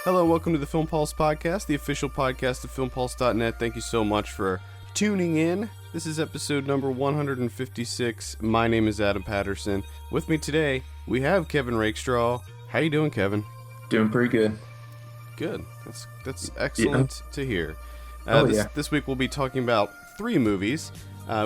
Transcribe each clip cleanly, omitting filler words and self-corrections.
Hello and welcome to the Film Pulse Podcast, the official podcast of filmpulse.net. Thank you so much for tuning in. This is episode number 156. My name is Adam Patterson. With me today, we have Kevin Rakestraw. How you doing, Kevin? Doing pretty good. Good. That's excellent to hear. This week we'll be talking about three movies.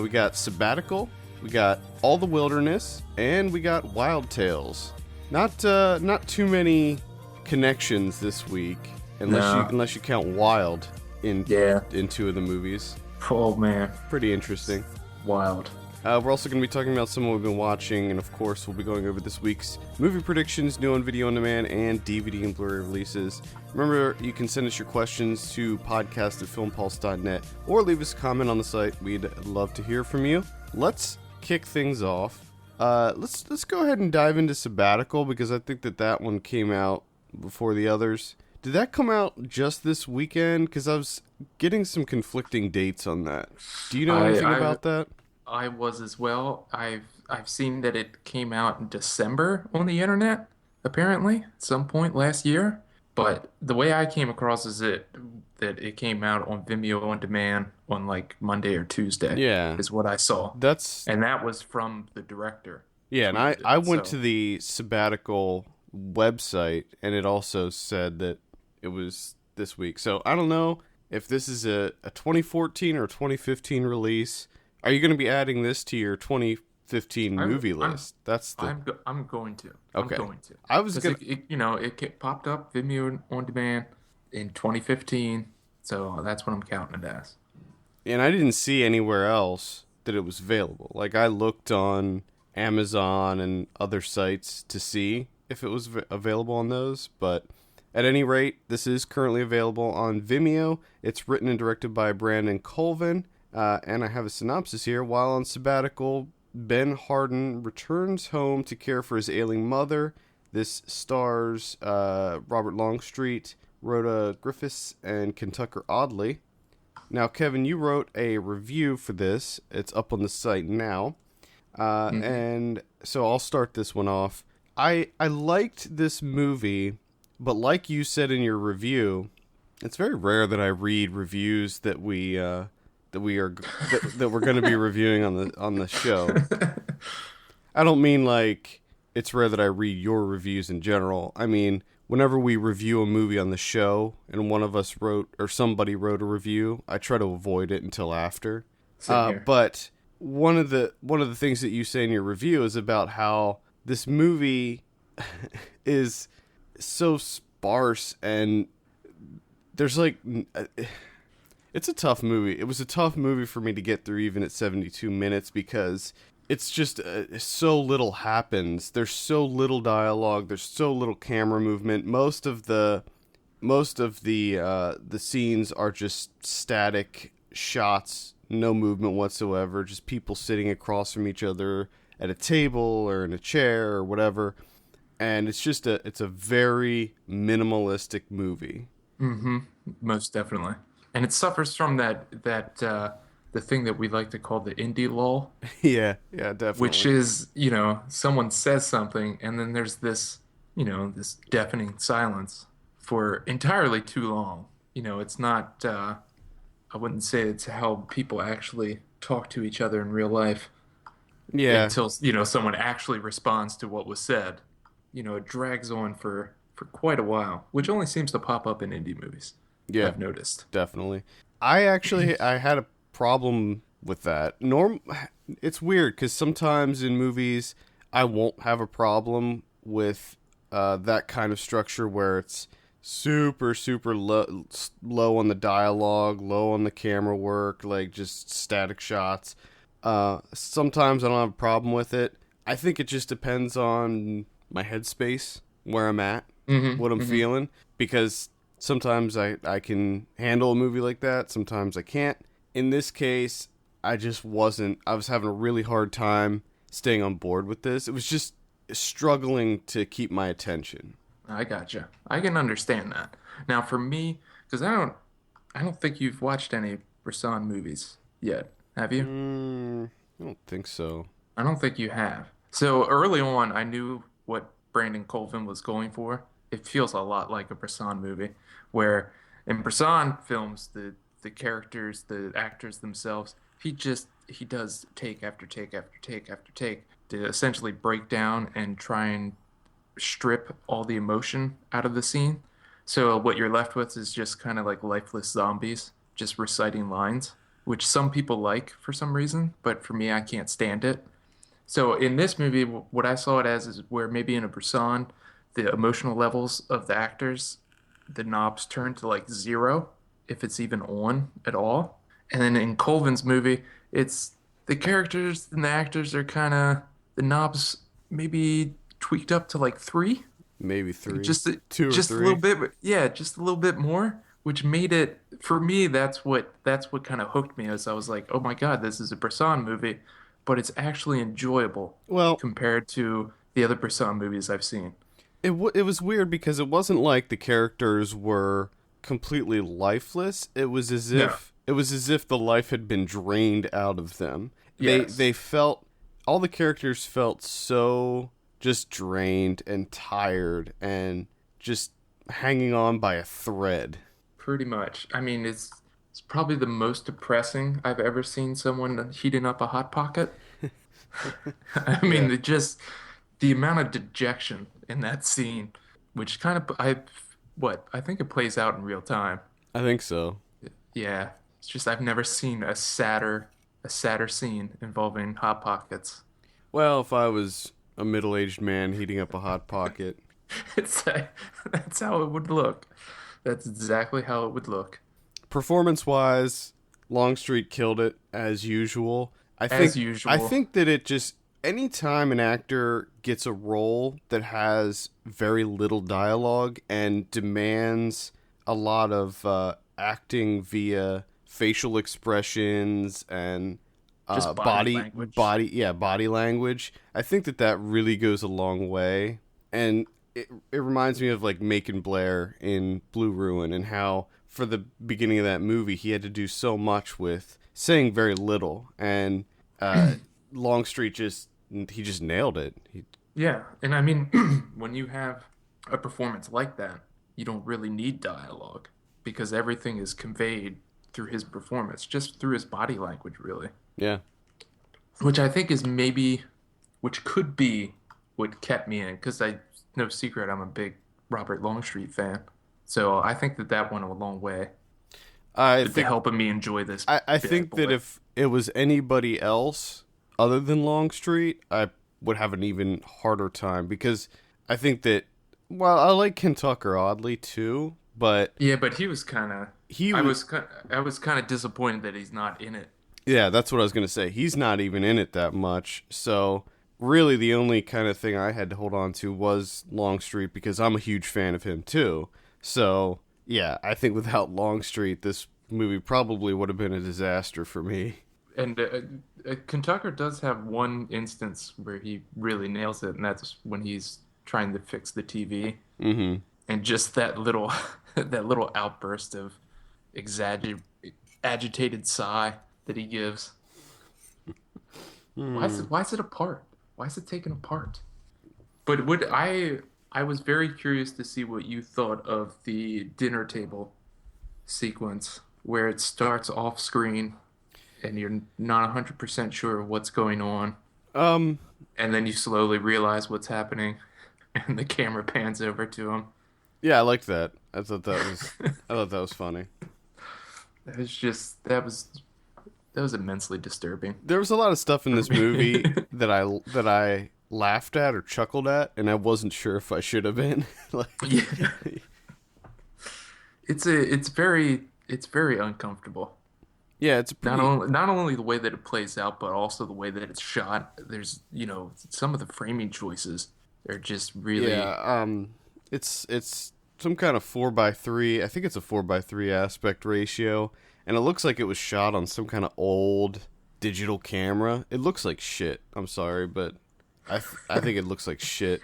We got Sabbatical, we got All the Wilderness, and we got Wild Tales. Not too many connections this week, unless you count Wild in two of the movies. Oh man, pretty interesting. Wild. We're also going to be talking about some we've been watching, and of course we'll be going over this week's movie predictions, new on video on demand, and DVD and Blu-ray releases. Remember, you can send us your questions to podcast@filmpulse.net or leave us a comment on the site. We'd love to hear from you. Let's kick things off. Let's go ahead and dive into Sabbatical, because I think that one came out before the others. Did that come out just this weekend? Because I was getting some conflicting dates on that. Do you know anything about that? I was as well. I've seen that it came out in December on the internet, apparently, at some point last year. But the way I came across that it came out on Vimeo on demand on like Monday or Tuesday. Yeah, is what I saw. And that was from the director. Yeah, and I went to the Sabbatical website, and it also said that it was this week. So I don't know if this is a 2014 or 2015 release. Are you going to be adding this to your 2015 movie list? I'm going to. Okay. I'm going to. I was going to. It popped up Vimeo on demand in 2015, so that's what I'm counting it as. And I didn't see anywhere else that it was available. Like, I looked on Amazon and other sites to see if it was available on those, but at any rate, this is currently available on Vimeo. It's written and directed by Brandon Colvin, and I have a synopsis here. While on sabbatical, Ben Harden returns home to care for his ailing mother. This stars Robert Longstreet, Rhoda Griffiths, and Kentucker Audley. Now, Kevin, you wrote a review for this. It's up on the site now. And so I'll start this one off. I liked this movie, but like you said in your review, it's very rare that I read reviews that we're going to be reviewing on the show. I don't mean like it's rare that I read your reviews in general. I mean, whenever we review a movie on the show and one of us somebody wrote a review, I try to avoid it until after. But one of the things that you say in your review is about how this movie is so sparse, and there's like, it's a tough movie. It was a tough movie for me to get through even at 72 minutes, because it's just so little happens. There's so little dialogue. There's so little camera movement. Most of the scenes are just static shots, no movement whatsoever, just people sitting across from each other at a table or in a chair or whatever. And it's just it's a very minimalistic movie. Mm-hmm. Most definitely. And it suffers from that the thing that we like to call the indie lull. Yeah, definitely. Which is, someone says something and then there's this, this deafening silence for entirely too long. It's not, I wouldn't say it's how people actually talk to each other in real life. Yeah. Until, someone actually responds to what was said. It drags on for quite a while, which only seems to pop up in indie movies. Yeah, I've noticed. Definitely. I had a problem with that. It's weird, because sometimes in movies I won't have a problem with that kind of structure where it's super, super low on the dialogue, low on the camera work, like just static shots. Sometimes I don't have a problem with it. I think it just depends on my headspace, where I'm at, what I'm feeling, because sometimes I can handle a movie like that, sometimes I can't. In this case, I was having a really hard time staying on board with this. It was just struggling to keep my attention. I gotcha. I can understand that. Now for me, because I don't think you've watched any Bresson movies yet, have you? I don't think so. I don't think you have. So early on, I knew what Brandon Colvin was going for. it feels a lot like a Bresson movie, where in Bresson films, the characters, the actors themselves, he does take after take after take after take to essentially break down and try and strip all the emotion out of the scene. So what you're left with is just kind of like lifeless zombies, just reciting lines, which some people like for some reason, but for me, I can't stand it. So in this movie, what I saw it as is where maybe in a Bresson, the emotional levels of the actors, the knobs turn to like zero, if it's even on at all. And then in Colvin's movie, it's the characters and the actors are kind of the knobs maybe tweaked up to like three, Maybe three, just two or just a little three. bit, yeah, just a little bit more, which made it for me. That's what kind of hooked me as I was like, oh my God, this is a Bresson movie, but it's actually enjoyable Well, compared to the other Bresson movies I've seen. it was weird because it wasn't like the characters were completely lifeless. No, It was as if the life had been drained out of them. yes, They felt all the characters felt so just drained and tired and just hanging on by a thread. pretty much. I mean, it's probably the most depressing I've ever seen someone heating up a hot pocket. I Yeah, mean, the amount of dejection in that scene, which kind of I think it plays out in real time. I think so. Yeah, it's just I've never seen a sadder scene involving hot pockets. Well, if I was a middle-aged man heating up a hot pocket, It's that's how it would look. That's exactly how it would look. performance-wise, Longstreet killed it as usual. As I usual. think that it just anytime an actor gets a role that has very little dialogue and demands a lot of acting via facial expressions and Just body language. body language. I think that that really goes a long way, and it reminds me of like Macon Blair in Blue Ruin and how for the beginning of that movie he had to do so much with saying very little, and Longstreet just nailed it. Yeah, and I mean, when you have a performance like that, you don't really need dialogue because everything is conveyed through his performance, just through his body language, really. Yeah. Which I think is maybe, which could be what kept me in, because no secret, I'm a big Robert Longstreet fan. So I think that that went a long way I to think helping me enjoy this I bad think that boy. if it was anybody else other than Longstreet, I would have an even harder time because I think that well, I like Ken Tucker oddly too, but Yeah, but he was kind of, he I was was, I was kind of disappointed that he's not in it. yeah, that's what I was gonna say. He's not even in it that much, so really the only kind of thing I had to hold on to was Longstreet because I'm a huge fan of him too. So yeah, I think without Longstreet, this movie probably would have been a disaster for me. And Kentucker does have one instance where he really nails it, and that's when he's trying to fix the TV, Mm-hmm. and just that little that little outburst of exagger agitated sigh that he gives. Why is it apart? Why is it taken apart? But would I was very curious to see what you thought of the dinner table sequence where it starts off screen and you're not 100% sure what's going on, Um, and then you slowly realize what's happening and the camera pans over to him. yeah, I liked that. I thought that was funny. That was just that was immensely disturbing There was a lot of stuff in for this me. movie that I laughed at or chuckled at, and I wasn't sure if I should have been. Like, Yeah. It's very uncomfortable. yeah, it's a pretty Not only the way that it plays out, but also the way that it's shot. There's, some of the framing choices are just yeah. really, It's some kind of 4:3. I think it's a 4:3 aspect ratio, and it looks like it was shot on some kind of old digital camera. It looks like shit. I'm sorry, but I think it looks like shit.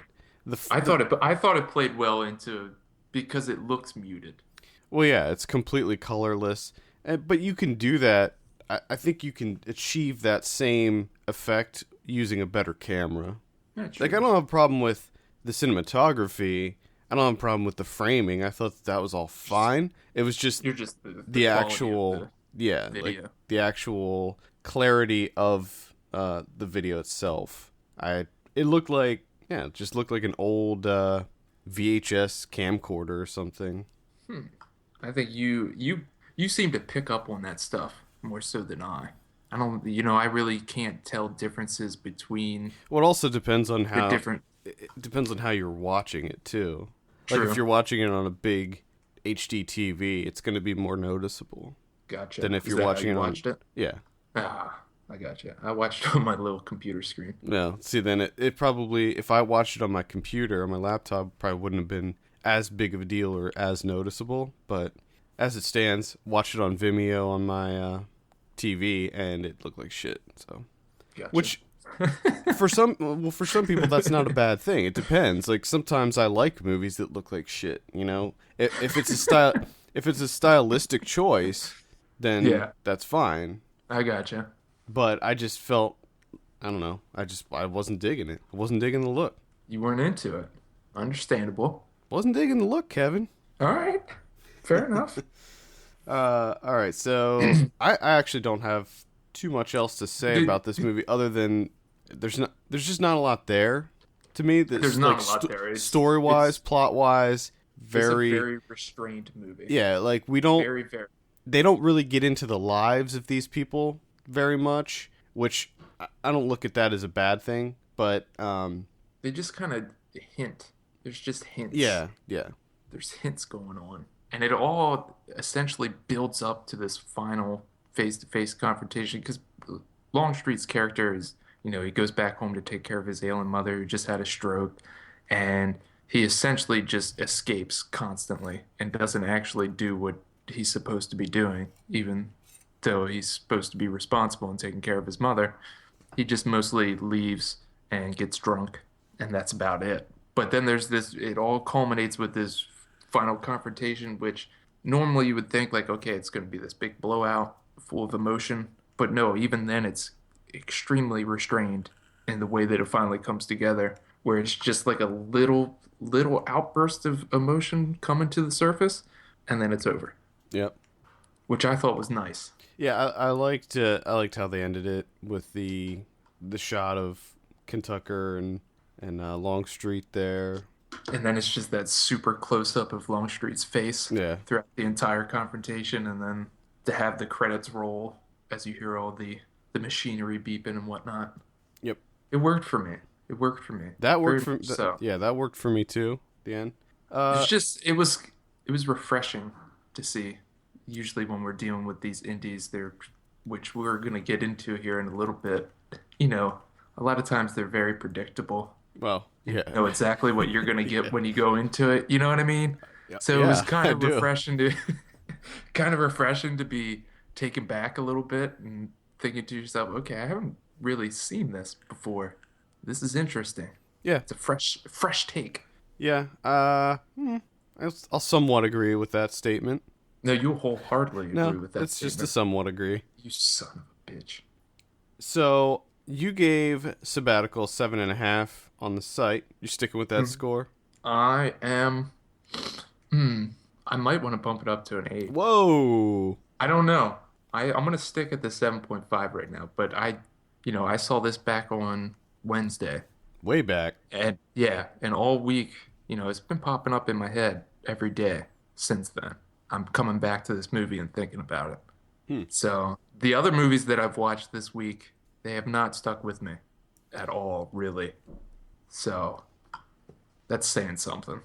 I thought it played well into because it looks muted. Well, yeah, it's completely colorless, but you can do that. I think you can achieve that same effect using a better camera. Yeah, Like, I true. don't have a problem with the cinematography. I don't have a problem with the framing. I thought that was all fine. It was just You're just the the quality of actual, yeah, the like video. the actual clarity of the video itself. It looked like, yeah, it just looked like an old VHS camcorder or something. I think you seem to pick up on that stuff more so than I. I don't, I really can't tell differences between Well, it also depends on the how different. it depends on how you're watching it too. Like if True. you're watching it on a big HD TV, it's going to be more noticeable Gotcha. than if Is you're that how watching you it on. watched it? Yeah. Ah, I gotcha. I watched it on my little computer screen. No. See, then it probably, if I watched it on my computer, on my laptop, probably wouldn't have been as big of a deal or as noticeable. But as it stands, watched it on Vimeo on my TV, and it looked like shit. So, Gotcha. which for some people that's not a bad thing. It depends. Like sometimes I like movies that look like shit. You know, if it's a style, if it's a stylistic choice, then Yeah. that's fine. I gotcha. But I just felt, I don't know. I wasn't digging it. I wasn't digging the look. You weren't into it. Understandable. Wasn't digging the look, Kevin. All right. Fair enough. All right. So I actually don't have too much else to say Dude. about this movie other than there's just not a lot there to me. That's There's not like a lot there. Story wise, It's plot wise, it's very a very restrained movie. yeah. Like we don't Very, very. they don't really get into the lives of these people very much, which I don't look at that as a bad thing. But They just kind of hint. There's just hints. yeah, yeah. There's hints going on. And it all essentially builds up to this final face-to-face confrontation because Longstreet's character is, he goes back home to take care of his ailing mother who just had a stroke. And he essentially just escapes constantly and doesn't actually do what he's supposed to be doing, even though he's supposed to be responsible and taking care of his mother. He just mostly leaves and gets drunk, and that's about it. But then there's this, it all culminates with this final confrontation, which normally you would think, like, okay, it's going to be this big blowout full of emotion. But no, even then, it's extremely restrained in the way that it finally comes together, where it's just like a little outburst of emotion coming to the surface, and then it's over, Yep. which I thought was nice. Yeah, I liked how they ended it with the shot of Kentucker and Longstreet there. And then it's just that super close up of Longstreet's face Yeah. throughout the entire confrontation, and then to have the credits roll as you hear all the machinery beeping and whatnot. Yep. It worked for me. It worked for me. That worked Very for much so. yeah, that worked for me too. The end. It's just it was refreshing to see. Usually when we're dealing with these indies, which we're gonna get into here in a little bit, a lot of times they're very predictable. Well, yeah. Know exactly what you're gonna get when you go into it. You know what I mean? Yeah, So it was yeah, kind I of do. refreshing to kind of refreshing to be taken back a little bit and thinking to yourself, okay, I haven't really seen this before. This is interesting. Yeah. It's a fresh take. Yeah. I'll somewhat agree with that statement. No, you wholeheartedly agree No, with that it's just a statement. somewhat agree. You son of a bitch. So you gave Sabbatical 7.5 on the site. You're sticking with that score? I am. I might want to bump it up to an 8. Whoa. I don't know. I'm gonna stick at the 7.5 right now. But I saw this back on Wednesday, Way back. and yeah, and all week, it's been popping up in my head every day since then. I'm coming back to this movie and thinking about it. So the other movies that I've watched this week, they have not stuck with me at all, really. So that's saying something.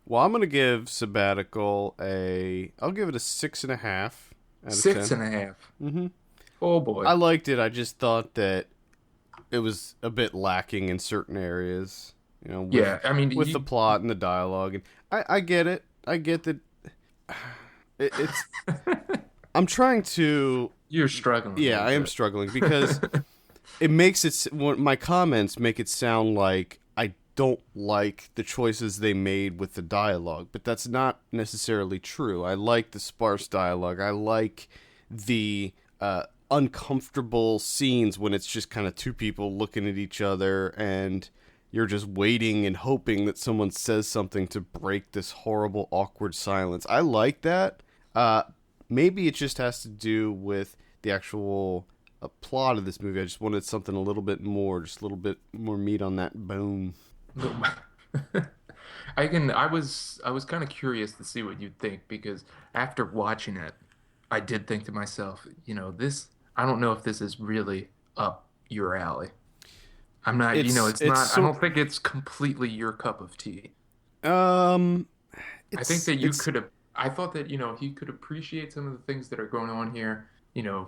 Well, I'm gonna give Sabbatical I'll give it a 6.5 out of 6 10. and a half. Mm-hmm. Oh boy. I liked it. I just thought that it was a bit lacking in certain areas. With, Yeah, I mean, with the plot and the dialogue, and I get it. I get that. It's. I'm trying to. You're struggling. a Yeah, little I am bit. struggling because it makes it. My comments make it sound like I don't like the choices they made with the dialogue, but that's not necessarily true. I like the sparse dialogue. I like the uncomfortable scenes when it's just kind of two people looking at each other and you're just waiting and hoping that someone says something to break this horrible, awkward silence. I like that. Maybe it just has to do with the actual plot of this movie. I just wanted something a little bit more, just a little bit more meat on that bone. I was kind of curious to see what you'd think because after watching it, I did think to myself, this I don't know if this is really up your alley. I'm not, it's not, I don't think it's completely your cup of tea. Um, I think it's that you it's could have, I thought that, he could appreciate some of the things that are going on here,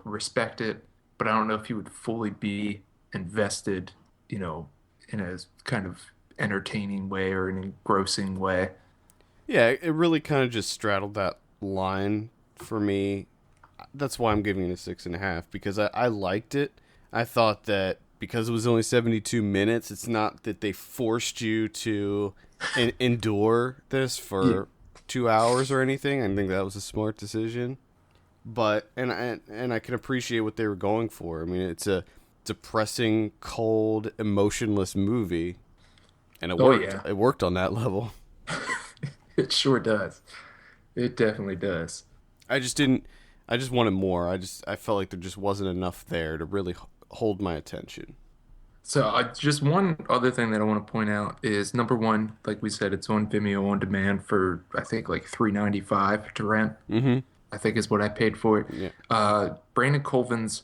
respect it, but I don't know if he would fully be invested, you know, in a kind of entertaining way or an engrossing way. Yeah, it really kind of just straddled that line for me. That's why I'm giving it a 6.5 because I liked it. I thought that because it was only 72 minutes, it's not that they forced you to endure this Yeah. for 2 hours or anything. I think that was a smart decision. But and I can appreciate what they were going for. I mean, it's a depressing, cold, emotionless movie, and it Oh worked. yeah, It worked on that level. it sure does. It definitely does. I just didn't. I just wanted more. I felt like there just wasn't enough there to really hold my attention. So, just one other thing that I want to point out is number one, like we said, it's on Vimeo on demand for I think like 3.95 to rent. Mm-hmm. I think is what I paid for it. Yeah. Brandon Colvin's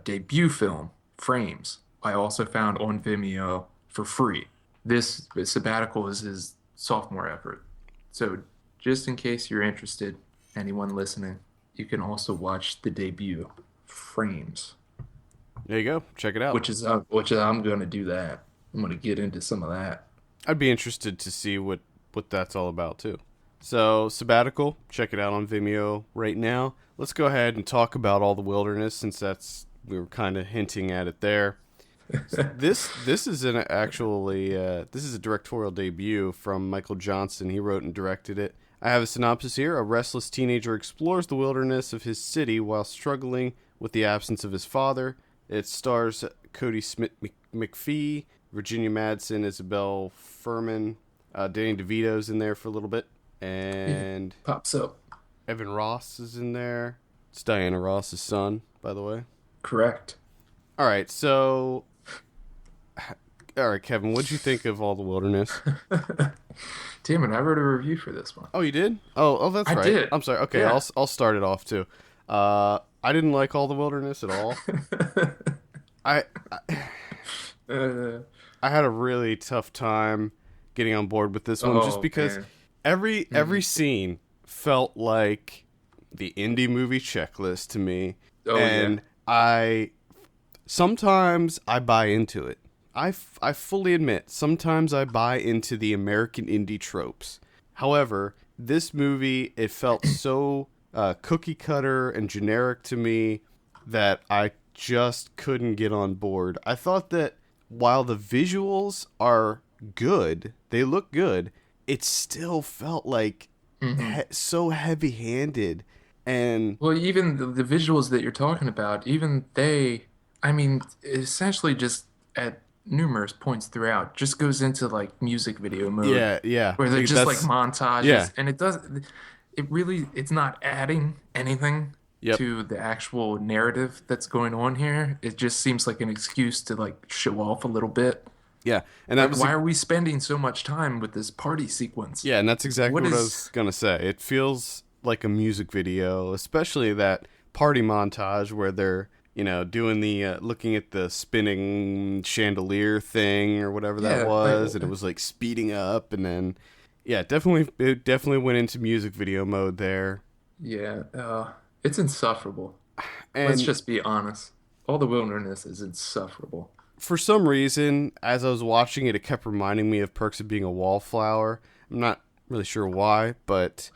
debut film, Frames, I also found on Vimeo for free. This Sabbatical is his sophomore effort. So, just in case you're interested, anyone listening, you can also watch the debut, Frames, There you go. Check it out. which I'm going to do that. I'm going to get into some of that. I'd be interested to see what that's all about too. So, Sabbatical, check it out on Vimeo right now. Let's go ahead and talk about All the Wilderness since we were kind of hinting at it there. So this is this is a directorial debut from Michael Johnson. He wrote and directed it. I have a synopsis here. A restless teenager explores the wilderness of his city while struggling with the absence of his father. It stars Cody Smith McPhee, Virginia Madsen, Isabel Furman, Danny DeVito's in there for a little bit, and Pops up. Evan Ross is in there. It's Diana Ross's son, by the way. Correct. All right, Kevin, what'd you think of All the Wilderness? Damn it, I wrote a review for this one. Oh, you did? Oh, that's I right. did. I'm sorry. Okay, Yeah. I'll start it off too. I didn't like All the Wilderness at all. I Uh, I had a really tough time getting on board with this one just because man. every scene felt like the indie movie checklist to me, Oh, and sometimes I buy into it. I fully admit sometimes I buy into the American indie tropes. However, this movie, it felt so cookie cutter and generic to me that I just couldn't get on board. I thought that while the visuals are good, they look good, it still felt like so heavy-handed. And Well, even the visuals that you're talking about, even they, I mean, essentially just at numerous points throughout, just goes into like music video mode yeah, where they're just like that's montages, yeah. and it's not adding anything Yep. to the actual narrative that's going on here. It just seems like an excuse to like show off a little bit. Yeah, and that Like, was why are we spending so much time with this party sequence? yeah, and that's exactly What what I is was gonna say. It feels like a music video, especially that party montage where they're doing the looking at the spinning chandelier thing or whatever that yeah, was, like, and it was like speeding up, and then yeah, it definitely went into music video mode there, yeah, it's insufferable. Let's and just be honest. All the Wilderness is insufferable. for some reason, as I was watching it, it kept reminding me of Perks of Being a Wallflower. I'm not really sure why, but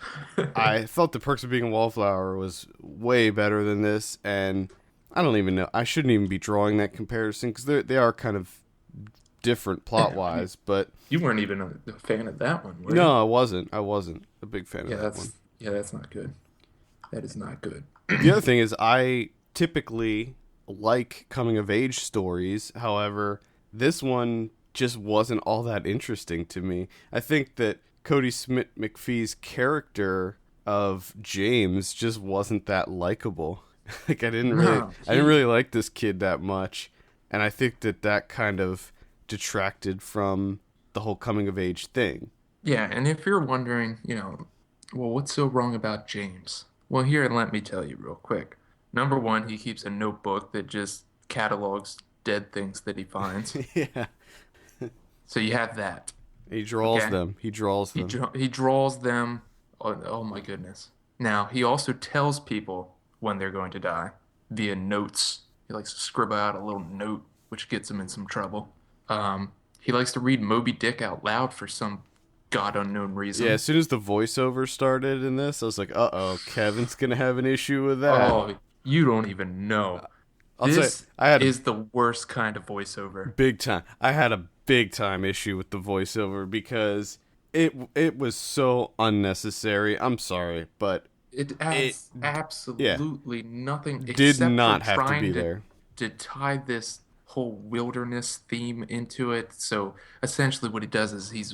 I thought the Perks of Being a Wallflower was way better than this, and I don't even know. I shouldn't even be drawing that comparison because they are kind of different plot-wise, but You weren't even a fan of that one, were you? no, I wasn't. I wasn't a big fan Yeah, of that one. that's not good. That is not good. The other thing is I typically like coming of age stories. However, this one just wasn't all that interesting to me. I think that Cody Smith McPhee's character of James just wasn't that likable. Like No, I didn't he really like this kid that much, and I think that that kind of detracted from the whole coming of age thing. Yeah, and if you're wondering, well, what's so wrong about James? Well, here, let me tell you real quick. Number one, he keeps a notebook that just catalogs dead things that he finds. Yeah, So you have that, he draws okay? them. He draws He them. dra he draws them. Oh my goodness. Now, he also tells people when they're going to die via notes. He likes to scribble out a little note, which gets him in some trouble. He likes to read Moby Dick out loud for some god unknown Yeah, reason. as soon as the voiceover started in this, I was like, "Uh oh, Kevin's gonna have an issue with that." Oh, you don't even know. I'll say This I had a is the worst kind of voiceover. big time. I had a big time issue with the voiceover because it was so unnecessary. I'm sorry, but It it adds yeah absolutely nothing did except for not have to be trying there. to tie this whole wilderness theme into it. So essentially what he does is he's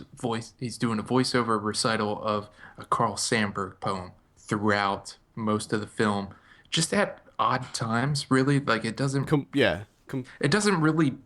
doing a voiceover recital of a Carl Sandburg poem throughout most of the film. Just at odd times, really. Like Yeah, it doesn't really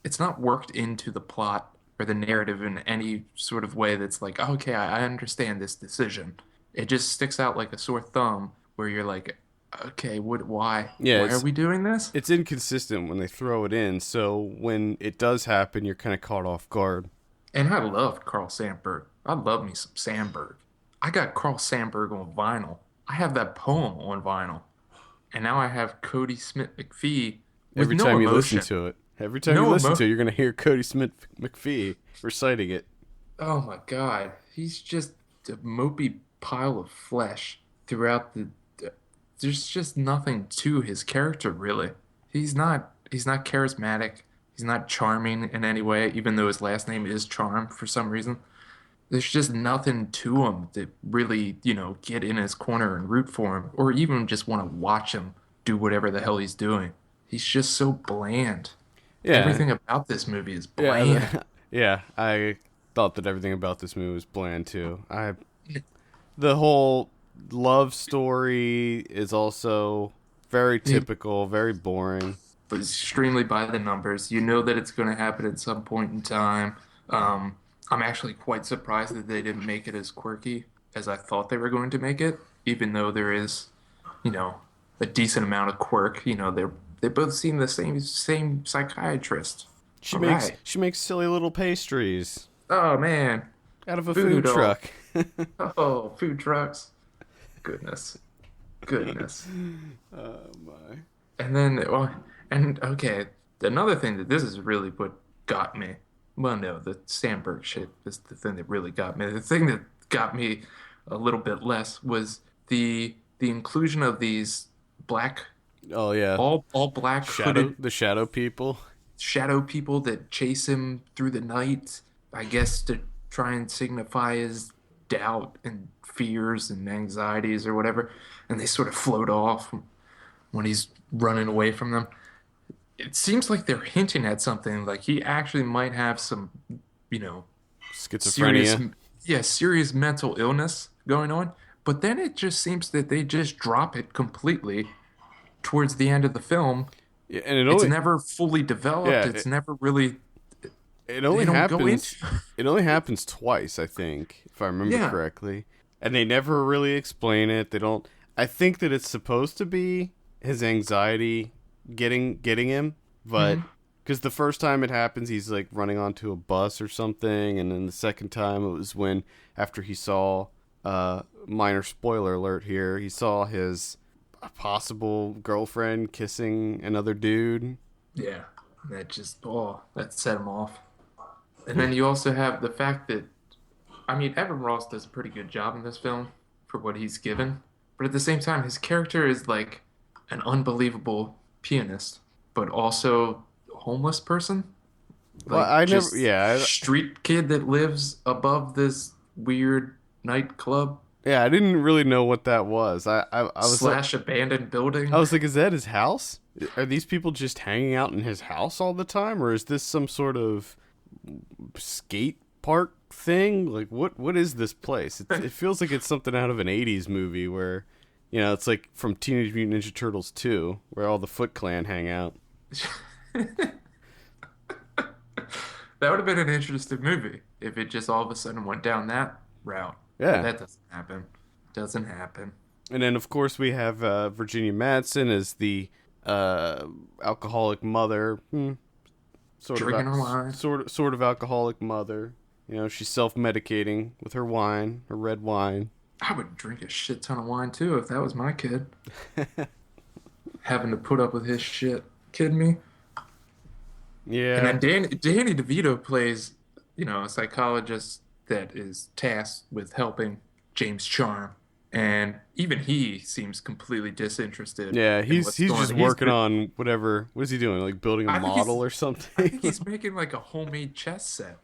it's not worked into the plot or the narrative in any sort of way that's like, okay, I understand this decision. It just sticks out like a sore thumb where you're like, okay, why? yeah. Why are we doing this? It's inconsistent when they throw it in. So when it does happen, you're kind of caught off guard. And I love Carl Sandburg. I love me some Sandburg. I got Carl Sandburg on vinyl. I have that poem on vinyl. And now I have Cody Smith McPhee with Every no time you listen emotion. to it, every time you No listen to emo it, you're gonna hear Cody Smith McPhee reciting it. Oh my God. He's just a mopey pile of flesh throughout there's just nothing to his character really. He's not charismatic. He's not charming in any way, even though his last name is Charm for some reason. There's just nothing to him to really, get in his corner and root for him, or even just want to watch him do whatever the hell he's doing. He's just so bland. Yeah, Everything about this movie is yeah, bland. yeah. I thought that everything about this movie was bland too. The whole love story is also very It typical, very boring. was extremely by the numbers. You know that it's going to happen at some point in time. I'm actually quite surprised that they didn't make it as quirky as I thought they were going to make it, even though there is, you know, a decent amount of quirk. They both seem the same psychiatrist. All right. She makes silly little pastries Oh man, out of a food food all. truck. Oh, food trucks. Goodness, goodness. Oh my. And then, and okay, another thing that this is really what got me. Well, no, the Sandberg shit is the thing that really got me. The thing that got me a little bit less was the inclusion of these black, Oh yeah. all black hooded The shadow people. shadow people that chase him through the night. I guess to try and signify his doubt and fears and anxieties or whatever. And they sort of float off when he's running away from them. It seems like they're hinting at something, like he actually might have some, you know, serious, Schizophrenia. yeah, serious mental illness going on. But then it just seems that they just drop it completely towards the end of the film. Yeah, and It's never fully developed. yeah, It's never really, it they only don't go happens into. it only happens twice, I think, if I remember Yeah. correctly. And they never really explain it. They don't I think that it's supposed to be his anxiety getting him, but Mhm. because the first time it happens, he's like running onto a bus or something, and then the second time it was when after he saw minor spoiler alert here, he saw his possible girlfriend kissing another dude. Yeah. That set him off. And then you also have the fact that, I mean, Evan Ross does a pretty good job in this film for what he's given. But at the same time, his character is like an unbelievable pianist, but also a homeless person. Well, Like I never, just yeah, street kid that lives above this weird nightclub. Yeah, I didn't really know what that was. I was like, Slash abandoned building. is that his house? Are these people just hanging out in his house all the time, or is this some sort of skate park thing? Like, what is this place? It feels like it's something out of an '80s movie where, it's like from Teenage Mutant Ninja Turtles 2, where all the Foot Clan hang out. That would have been an interesting movie if it just all of a sudden went down that route. But Yeah. that doesn't happen. Doesn't happen. And then, of course, we have Virginia Madsen as the alcoholic mother, Drinking her wine. sort of alcoholic mother. She's self-medicating with her wine, her red wine. I would drink a shit ton of wine too if that was my kid. Having to put up with his shit. Kidding me? And Yeah, then Danny DeVito plays, a psychologist that is tasked with helping James Charm. And even he seems completely disinterested yeah. in He's what's he's going just on. working on whatever. What is he doing? Like building a I think model he's, or I think something? he's making like a homemade chess set.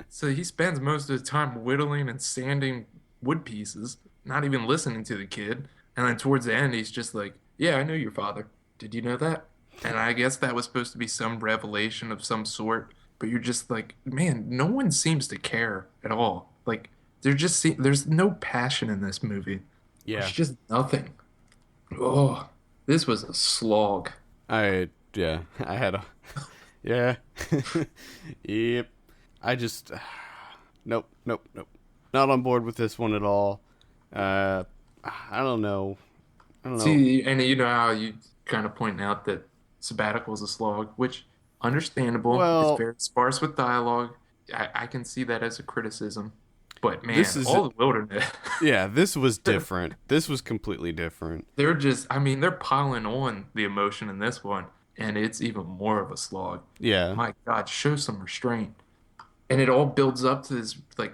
So he spends most of the time whittling and sanding wood pieces, not even listening to the kid. And then towards the end, he's just like, "Yeah, I know your father. Did you know that?" And I guess that was supposed to be some revelation of some sort. But you're just like, man, no one seems to care at all. Like, there's no passion in this movie. Yeah, There's just nothing. Oh, this was a slog. I had a yeah, yep. I just nope. Not on board with this one at all. Uh, I don't know. I don't know. See, and you know how you kind of point out that Sabbatical is a slog, which understandable. It's Well, very sparse with dialogue. I can see that as a criticism. But this man, is all the wilderness, yeah. This was different. This was completely different. they're just, I mean, they're piling on the emotion in this one, and it's even more of a slog. Yeah, My God, show some restraint. And it all builds up to this like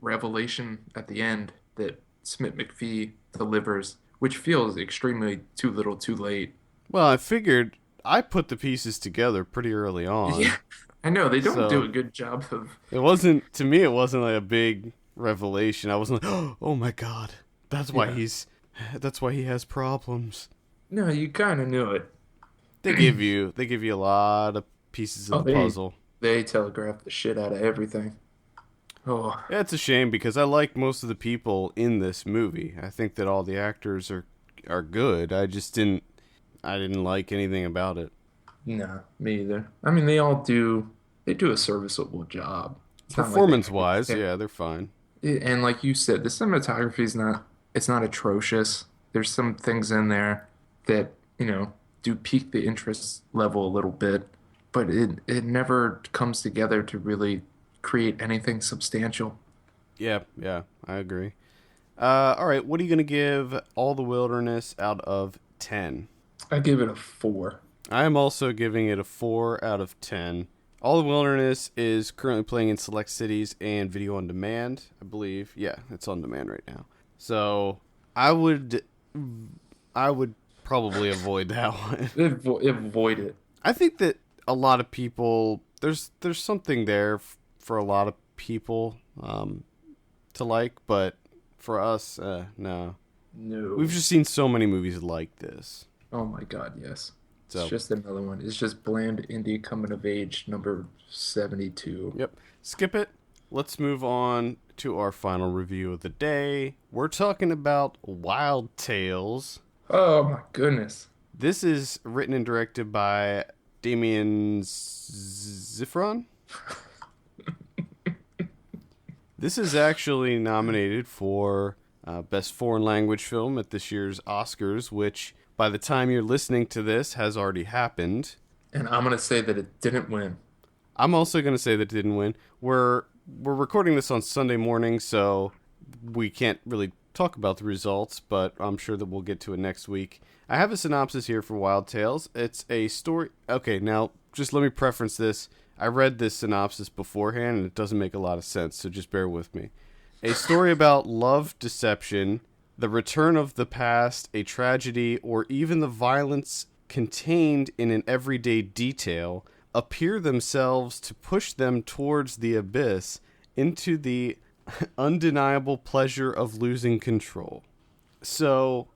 revelation at the end that Smith McPhee delivers, which feels extremely too little, too late. well, I figured I put the pieces together pretty early on. Yeah, I know they don't do So a good job of. it wasn't, to me, it wasn't like a big revelation. I wasn't like, oh my God, Yeah, that's why he has problems. no, you kind of knew it. They give you a lot of pieces of Oh, the puzzle. they telegraph the shit out of everything. Oh, Yeah, it's a shame because I like most of the people in this movie. I think that all the actors are good. I didn't like anything about it. no, me either. I mean, they do a serviceable job. It's not like Performance wise, they, yeah, they're fine. and like you said, the cinematography is not, it's not atrocious. There's some things in there that, do pique the interest level a little bit, but it never comes together to really create anything substantial. Yeah, I agree. All right, what are you gonna give All the Wilderness out of 10? I give it a 4. I am also giving it a 4 out of 10. All the Wilderness is currently playing in select cities and video on demand, I believe. Yeah, it's on demand right now. So I would probably avoid that one. Avoid it. I think that a lot of people there's something there for a lot of people to like, but for us, no. We've No. just seen so many movies like this. Oh my God, yes. It's So, just another one. It's just bland indie coming of age number 72. yep. Skip it. Let's move on to our final review of the day. We're talking about Wild Tales. Oh my goodness. This is written and directed by Damien Zifron. This is actually nominated for Best Foreign Language Film at this year's Oscars, which by the time you're listening to this has already happened. And I'm gonna say that it didn't win. I'm also going to say that it didn't win. We're recording this on Sunday morning, so we can't really talk about the results, but I'm sure that we'll get to it next week. I have a synopsis here for Wild Tales. It's a story. Okay, now just let me preference this. I read this synopsis beforehand, and it doesn't make a lot of sense, so just bear with me. A story about love, deception, the return of the past, a tragedy, or even the violence contained in an everyday detail appear themselves to push them towards the abyss into the undeniable pleasure of losing control. So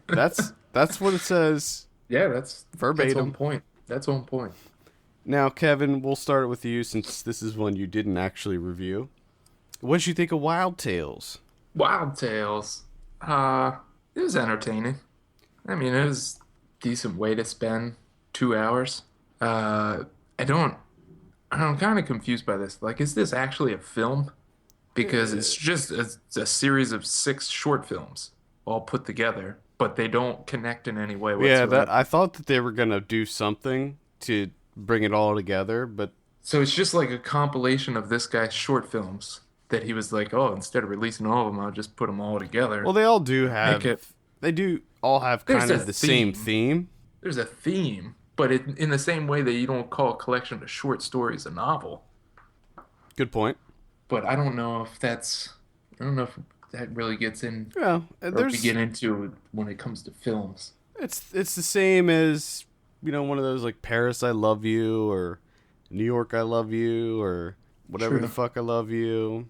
that's what it says Yeah, that's on verbatim. point. That's on point. Now, Kevin, we'll start with you since this is one you didn't actually review. What did you think of Wild Tales? Wild Tales. It was entertaining. I mean, it was a decent way to spend 2 hours. Uh, I don't. I'm kind of confused by this. Like, is this actually a film? Because it's just a series of six short films all put together, but they don't connect in any way Yeah, that whatsoever. I thought that they were gonna do something to bring it all together, but So it's just like a compilation of this guy's short films that he was like, oh, instead of releasing all of them, I'll just put them all well, together they all do and make have it. they do all have There's kind a of the same theme. theme. There's a theme, but in the same way that you don't call a collection of short stories a novel. Good point. But I don't know if that really gets in Yeah, or we there's get into when it comes to films. it's the same as one of those like Paris I Love You or New York I Love You or whatever the True. fuck I love you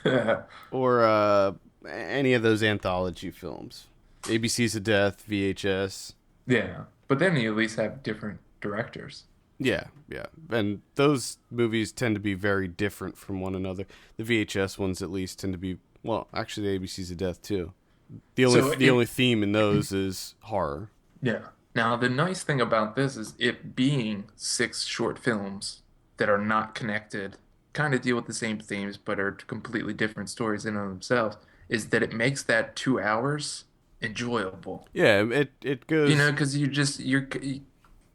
Yeah. or any of those anthology films. ABC's of Death, VHS. Yeah. But then you at least have different directors. Yeah, yeah. And those movies tend to be very different from one another. The VHS ones at least tend to be well, actually the ABC's of Death too. So The only it theme in those is horror. Yeah. Now, the nice thing about this is it being six short films that are not connected, kind of deal with the same themes, but are completely different stories in and of themselves, is that it makes that 2 hours enjoyable. Yeah, it You know, goes. because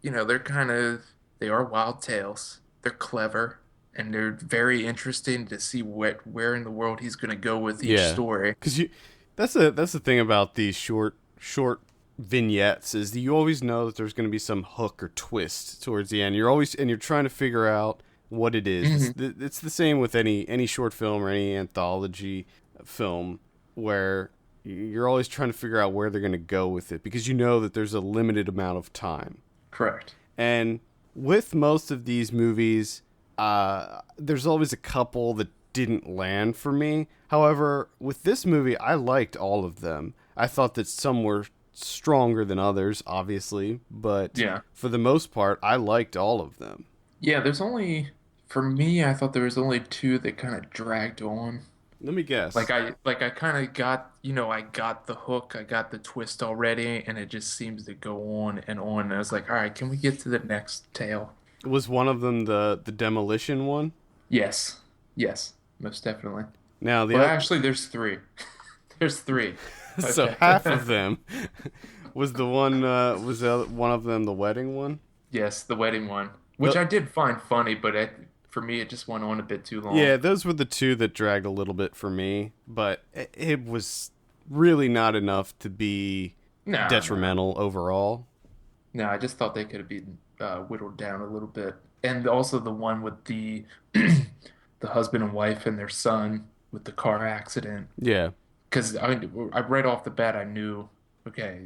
they're they are wild tales. They're clever and they're very interesting to see where in the world he's going to go with each Yeah, story. because you that's the thing about these short vignettes is that you always know that there's going to be some hook or twist towards the end. You're trying to figure out what it is. Hmm. It's the same with any short film or any anthology film where you're always trying to figure out where they're going to go with it because you know that there's a limited amount of time. Correct. And with most of these movies, there's always a couple that didn't land for me. However, with this movie, I liked all of them. I thought that some were stronger than others, obviously, but Yeah. for the most part, I liked all of them. Yeah, for me, I thought there was only two that kind of dragged on. Let me guess. Like I kind of got, I got the hook, I got the twist already, and it just seems to go on and on. And I was like, all right, can we get to the next tale? Was one of them the demolition one? Yes. Yes, most definitely. Now the Well, other, actually, there's three. There's three. so Okay. half of them was the one was the other, one of them the wedding one? Yes, the wedding one, which The, I did find funny, but for me, it just went on a bit too long. Yeah, those were the two that dragged a little bit for me, but it was really not enough to be No, no. detrimental overall. No, I just thought they could have been whittled down a little bit. And also the one with the the husband and wife and their son with the car accident. Yeah. Because I right off the bat, okay,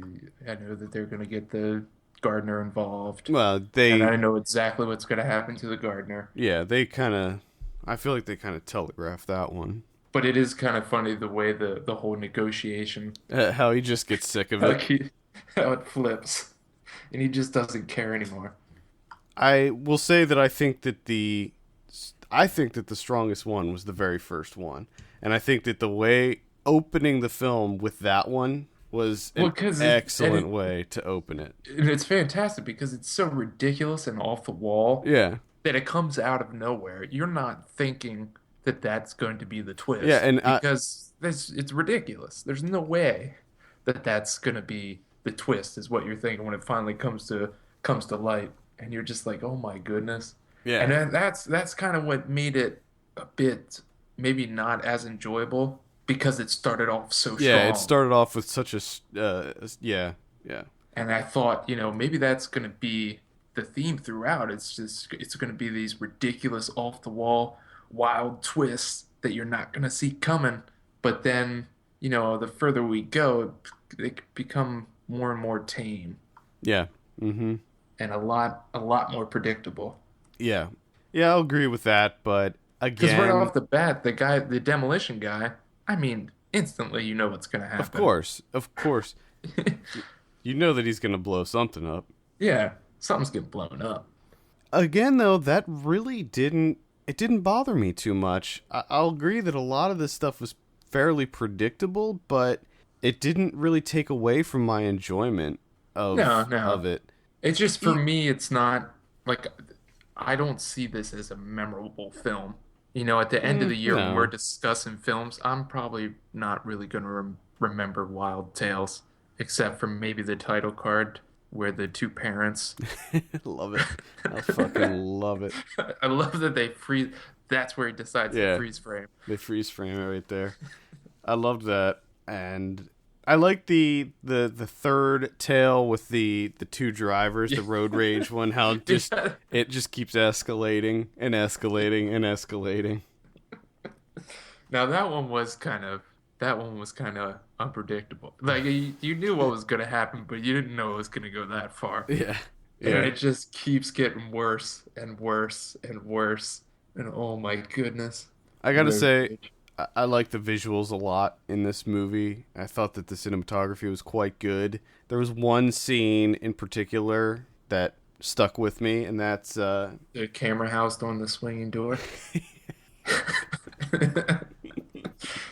I knew that they're going to get the gardener involved, Well, and they I know exactly what's going to happen to the gardener. yeah, they kind of I feel like they kind of telegraphed that one. But it is kind of funny the way the whole negotiation, How he just gets sick of how, it. he, how it flips, and he just doesn't care anymore. I will say that I think that the strongest one was the very first one. And I think that the way opening the film with that one was Well, an because excellent way to open it. it's fantastic because it's so ridiculous and off the wall Yeah. that it comes out of nowhere. You're not thinking that that's going to be the Yeah, twist and because it's ridiculous. There's no way that that's going to be the twist is what you're thinking when it finally comes to light and you're just like, "Oh my goodness." And yeah. that's kind of what made it a bit maybe not as enjoyable because it started off so Yeah, it strong. started off with such a yeah, yeah. And I thought, maybe that's going to be the theme throughout. It's going to be these ridiculous, off the wall, wild twists that you're not going to see coming. But then, the further we go, they become more and more tame Yeah. Mhm. and a lot more predictable. Yeah. Yeah, I'll agree with that, but Because right Again, off the bat, the demolition guy, I mean, instantly you know what's gonna happen. of course, you know that he's gonna blow something up. Yeah, something's getting blown up. Again, though, that really didn't bother me too much. I'll agree that a lot of this stuff was fairly predictable, but it didn't really take away from my enjoyment No, of no. it. It's just for E- me, it's not like I don't see this as a memorable film. You know, at the end of the year when we're no. discussing films, I'm probably not really going to remember Wild Tales, except for maybe the title card where the two parents. Love it. I fucking love it. I love that they freeze. That's where he decides to Yeah, freeze frame. they freeze frame it right there. I loved that, and I like the third tale with the two drivers, Yeah. the road rage one. How just Yeah. it just keeps escalating and escalating and escalating. Now that one was kind of unpredictable. Like you knew what was going to happen, but you didn't know it was going to go that far. Yeah, And yeah. it just keeps getting worse and worse and worse. And oh my goodness. I gotta Road say, rage. I like the visuals a lot in this movie. I thought that the cinematography was quite good. There was one scene in particular that stuck with me, and that's The camera housed on the swinging door.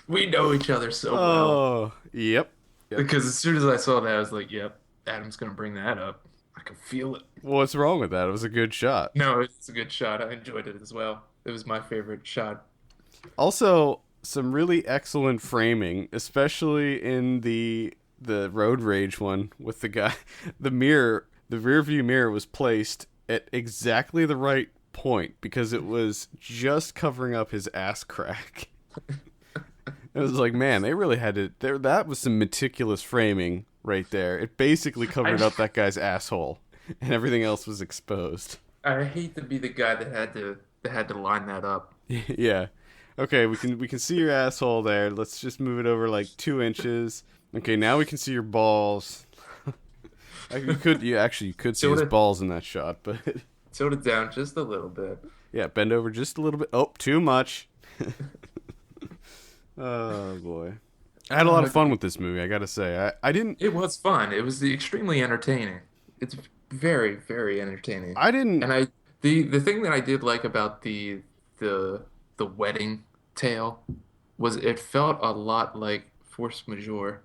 We know each other so well. oh, yep, yep. Because as soon as I saw that, I was like, yep, Adam's gonna bring that up. I can feel it. What's wrong with that? It was a good shot. No, it's a good shot. I enjoyed it as well. It was my favorite shot. Also, some really excellent framing, especially in the road rage one with the guy. The mirror, the rear view mirror was placed at exactly the right point because it was just covering up his ass crack. It was like, man, they really had to. There, that was some meticulous framing right there. It basically covered I up that guy's asshole, and everything else was exposed. I hate to be the guy that had to line that up. Yeah. Okay, we can see your asshole there. Let's just move it over like 2 inches. Okay, now we can see your balls. You could see Tilt his it, balls in that shot, but tilt it down just a little bit. yeah, bend over just a little bit. Oh, too much. Oh boy. I had a lot of fun with this movie, I gotta say. I didn't It was fun. It was extremely entertaining. It's very, very entertaining. I didn't And the thing that I did like about the the wedding tale was it felt a lot like Force Majeure,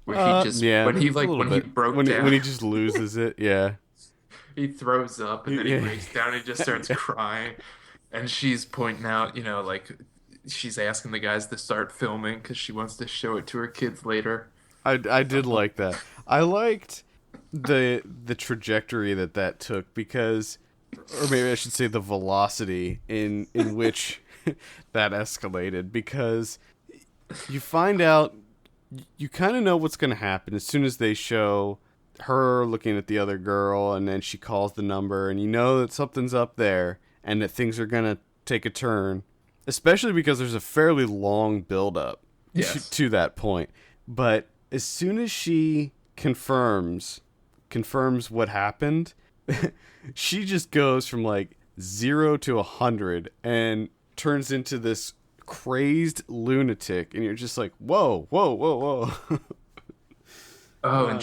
where he just yeah, a little when he bit. broke When down, he just loses it, yeah. he throws up and then he Yeah. breaks down and he just starts crying, and she's pointing out, like she's asking the guys to start filming because she wants to show it to her kids later. I did like that. I liked the trajectory that took because, or maybe I should say the velocity in which that escalated, because you find out, you kind of know what's going to happen as soon as they show her looking at the other girl, and then she calls the number, and you know that something's up there and that things are going to take a turn, especially because there's a fairly long build up Yes. to that point. But as soon as she confirms what happened, she just goes from like 0 to 100 and turns into this crazed lunatic, and you're just like, whoa, whoa, whoa, whoa. Oh, uh,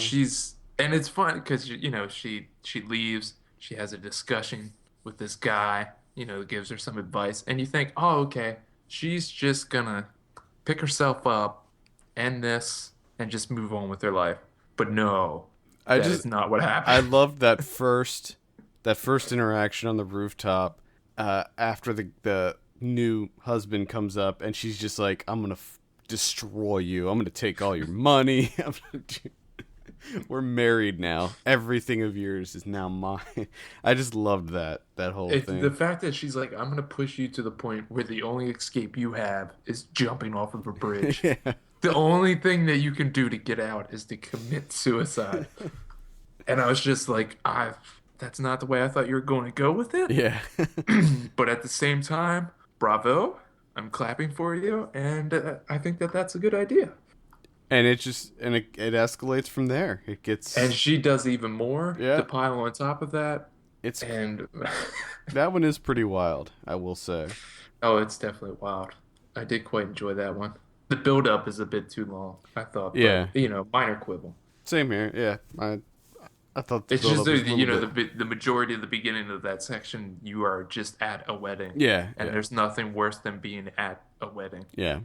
and it's fun because she leaves, she has a discussion with this guy, gives her some advice, and you think, oh, okay, she's just gonna pick herself up, end this, and just move on with her life. But no, I that just is not what I happened. loved that first interaction on the rooftop, after the new husband comes up, and she's just like, I'm gonna destroy you, I'm gonna take all your money. We're married now, everything of yours is now mine. I just loved that whole It's the thing. fact that she's like, I'm gonna push you to the point where the only escape you have is jumping off of a bridge. Yeah. The only thing that you can do to get out is to commit suicide. And I was just like, that's not the way I thought you were going to go with it. Yeah. But at the same time, bravo. I'm clapping for you. And I think that that's a good idea. And it escalates from there. It And gets, she does even more to yeah, pile on top of that. it's And that one is pretty wild, I will say. Oh, it's definitely wild. I did quite enjoy that one. The build up is a bit too long, I thought, but Yeah, minor quibble. same here. Yeah, I thought the It's build just up was a little bit. the majority of the beginning of that section, you are just at a wedding, Yeah, and yeah, there's nothing worse than being at a wedding. yeah.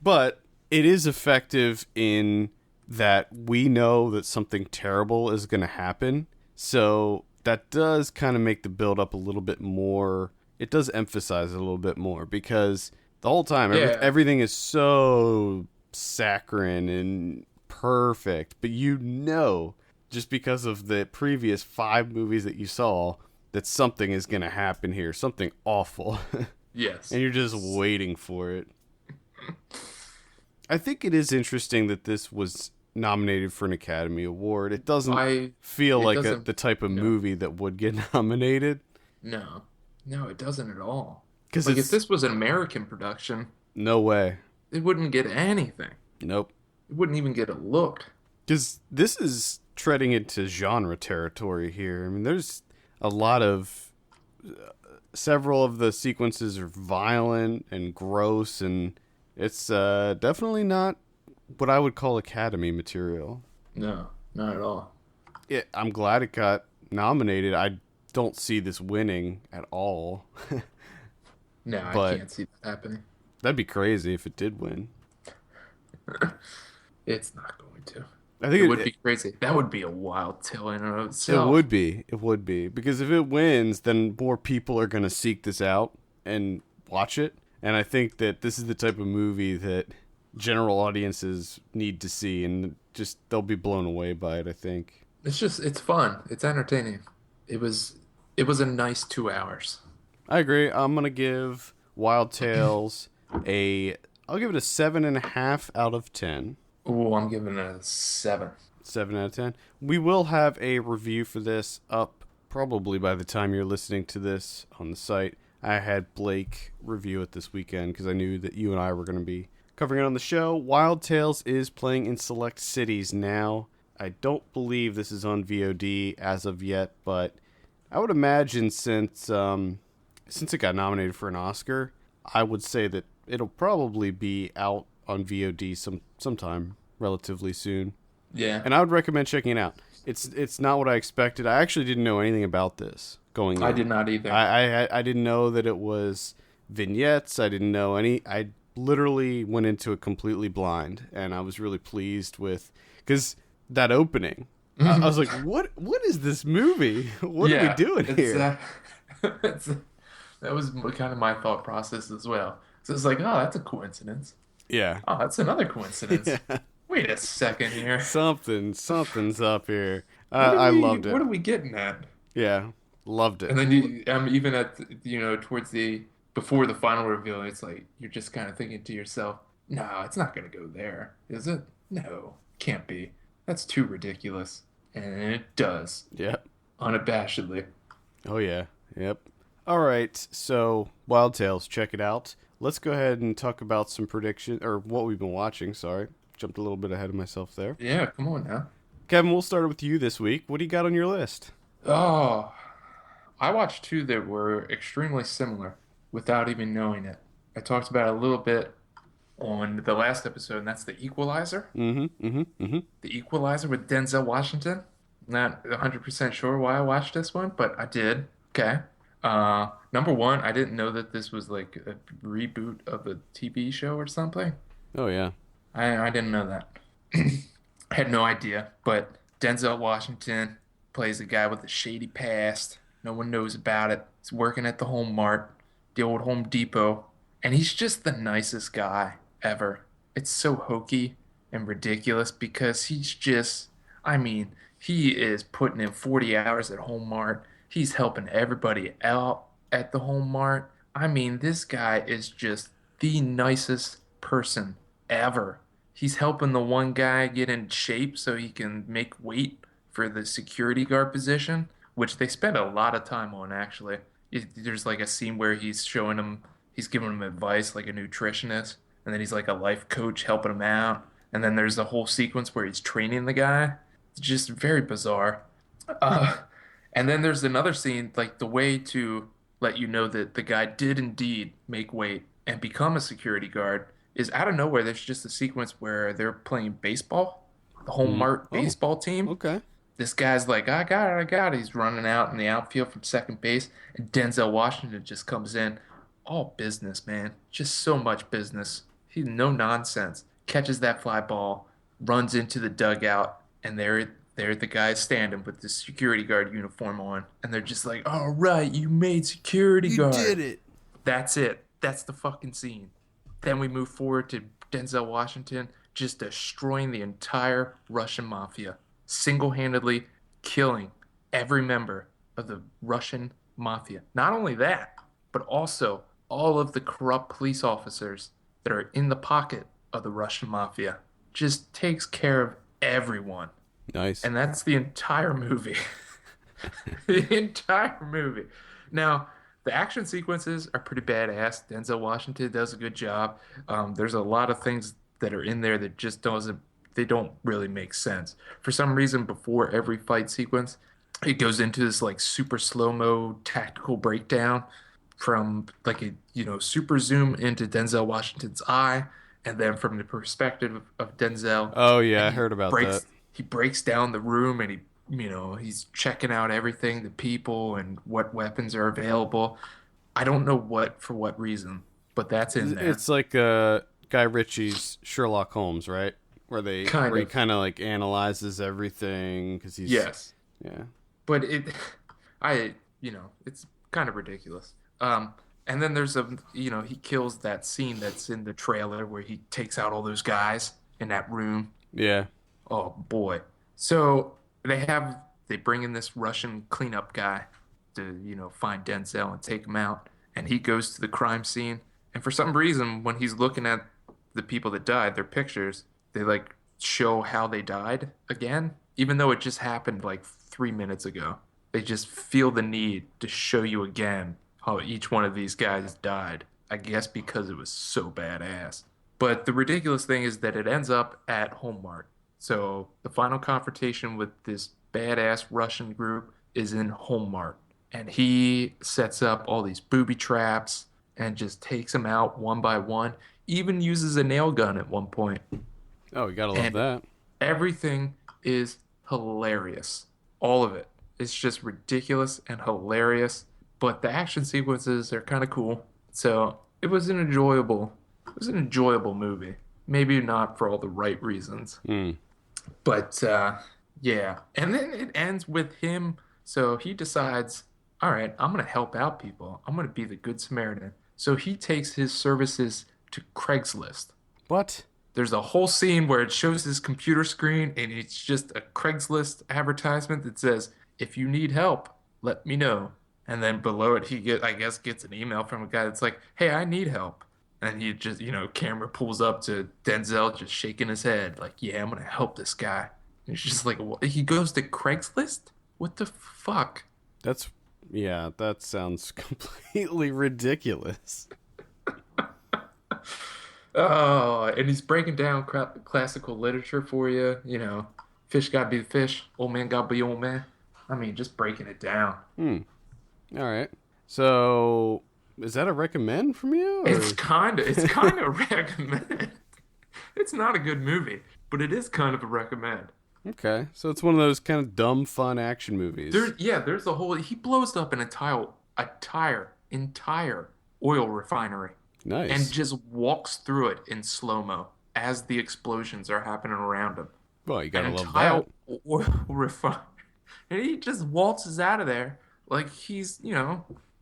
But it is effective in that we know that something terrible is going to happen. So that does kind of make the build up a little bit more. It does emphasize it a little bit more because the whole time Yeah, everything is so saccharine and perfect, but just because of the previous 5 movies that you saw that something is going to happen here, something awful. yes. And you're just waiting for it. I think it is interesting that this was nominated for an Academy Award. It doesn't I feel It like doesn't. the type of No, movie that would get nominated no, no, it doesn't at all. because Like if it's this was an American production, no way. it wouldn't get anything. Nope. It wouldn't even get a look. Because this is treading into genre territory here. I mean, there's a lot of several of the sequences are violent and gross, and it's definitely not what I would call Academy material. No, not at all. I'm glad it got nominated. I don't see this winning at all, No, I but can't see that happening. that'd be crazy if it did win. It's not going to. I It think would be crazy. That would be a wild tale in and of it itself. would be. It would be because if it wins, then more people are going to seek this out and watch it. And I think that this is the type of movie that general audiences need to see, and just they'll be blown away by it. I think. It's fun. It's entertaining. It was it was a nice 2 hours. I agree. I'm gonna give Wild Tales a. I'll give it a 7.5 out of 10. Ooh, I'm giving it a 7. 7 out of 10. We will have a review for this up probably by the time you're listening to this on the site. I had Blake review it this weekend because I knew that you and I were going to be covering it on the show. Wild Tales is playing in select cities now. I don't believe this is on VOD as of yet, but I would imagine since it got nominated for an Oscar, I would say that it'll probably be out on VOD sometime relatively soon. Yeah. And I would recommend checking it out. It's not what I expected. I actually didn't know anything about this going I in. did not either. I didn't know that it was vignettes. I didn't know any. I literally went into it completely blind, and I was really pleased with because that opening. I was like, what is this movie? What are we doing here? It's, that was kind of my thought process as well. So it's like, oh, that's a coincidence. Yeah. Oh, that's another coincidence. Yeah. Wait a second here. Something's up here. I loved it. What are we getting at? Yeah, loved And it. then even at towards the before the final reveal, it's like you're just kind of thinking to yourself, no, it's not gonna go there, is it? No, can't be. That's too ridiculous. And it does, Yep. unabashedly. Oh yeah. Yep. All right. So Wild Tales, check it out. Let's go ahead and talk about some prediction or what we've been watching. Sorry, jumped a little bit ahead of myself there. Yeah, come on now. Kevin, we'll start with you this week. What do you got on your list? Oh, I watched two that were extremely similar without even knowing it. I talked about it a little bit on the last episode, and that's The Equalizer. Mm-hmm. Mm-hmm. Mm-hmm. The Equalizer with Denzel Washington. Not 100% sure why I watched this one, but I did. Okay. Number one, I didn't know that this was like a reboot of a TV show or something. Oh yeah. I didn't know that. I had no idea. But Denzel Washington plays a guy with a shady past. No one knows about it. He's working at the Home Mart, the old Home Depot, and he's just the nicest guy ever. It's so hokey and ridiculous because I mean, he is putting in 40 hours at Home Mart. He's helping everybody out at the Home Mart. I mean, this guy is just the nicest person ever. He's helping the one guy get in shape so he can make weight for the security guard position, which they spend a lot of time on actually. There's like a scene where he's giving him advice like a nutritionist, and then he's like a life coach helping him out. And then there's a whole sequence where he's training the guy. It's just very bizarre. Uh, and then there's another scene, like the way to let you know that the guy did indeed make weight and become a security guard is out of nowhere. There's just a sequence where they're playing baseball, the home Hmm. mart Oh, baseball team. okay. This guy's like, I got it, I got it. He's running out in the outfield from second base, and Denzel Washington just comes in. All business, man. Just so much business. He's no nonsense. Catches that fly ball, runs into the dugout, and there the guys standing with the security guard uniform on, and they're just like, "All right, you made security You did guard." it. That's it. That's the fucking scene. Then we move forward to Denzel Washington just destroying the entire Russian mafia, single-handedly killing every member of the Russian mafia. Not only that, but also all of the corrupt police officers that are in the pocket of the Russian mafia. Just takes care of everyone. Nice. And that's the entire movie. The entire movie. Now, the action sequences are pretty badass. Denzel Washington does a good job. There's a lot of things that are in there that just doesn't, they don't really make sense. For some reason, before every fight sequence, it goes into this like super slow-mo tactical breakdown from like a, super zoom into Denzel Washington's eye, and then from the perspective of Denzel, Oh yeah, and I heard about that. he breaks down the room and he's checking out everything, the people and what weapons are available. I don't know for what reason, but that's in there. It's like Guy Ritchie's Sherlock Holmes, right? Kind Where he of. kind of like analyzes everything because he's Yes. yeah. But it's kind of ridiculous. And then there's he kills that scene that's in the trailer where he takes out all those guys in that room. Yeah. Oh boy. So they bring in this Russian cleanup guy to, find Denzel and take him out. And he goes to the crime scene. And for some reason, when he's looking at the people that died, their pictures, they like show how they died again, even though it just happened like 3 minutes ago. They just feel the need to show you again how each one of these guys died. I guess because it was so badass. But the ridiculous thing is that it ends up at Home Mart. So the final confrontation with this badass Russian group is in Home Mart. And he sets up all these booby traps and just takes them out one by one. Even uses a nail gun at one point. Oh, you gotta love And that. everything is hilarious. All of it. It's just ridiculous and hilarious. But the action sequences are kind of cool. So it was an enjoyable movie. Maybe not for all the right reasons. Hmm. But yeah. And then it ends with him. So he decides, all right, I'm going to help out people. I'm going to be the Good Samaritan. So he takes his services to Craigslist. What? There's a whole scene where it shows his computer screen and it's just a Craigslist advertisement that says, if you need help, let me know. And then below it, I guess, gets an email from a guy that's like, hey, I need help. And he just, camera pulls up to Denzel just shaking his head, like, yeah, I'm gonna help this guy. And it's just like, what? He goes to Craigslist? What the fuck? That's yeah. That sounds completely ridiculous. Oh, and he's breaking down classical literature for you. Fish gotta be the fish, old man gotta be old man. I mean, just breaking it down. Hmm. All right. So, is that a recommend from you? Or? It's kind of recommend. It's not a good movie, but it is kind of a recommend. Okay. So it's one of those kind of dumb, fun action movies. There's a whole. He blows up an entire oil refinery and Nice. just walks through it in slow-mo as the explosions are happening around him. Well, you An gotta love entire that. oil refinery, and he just waltzes out of there like he's,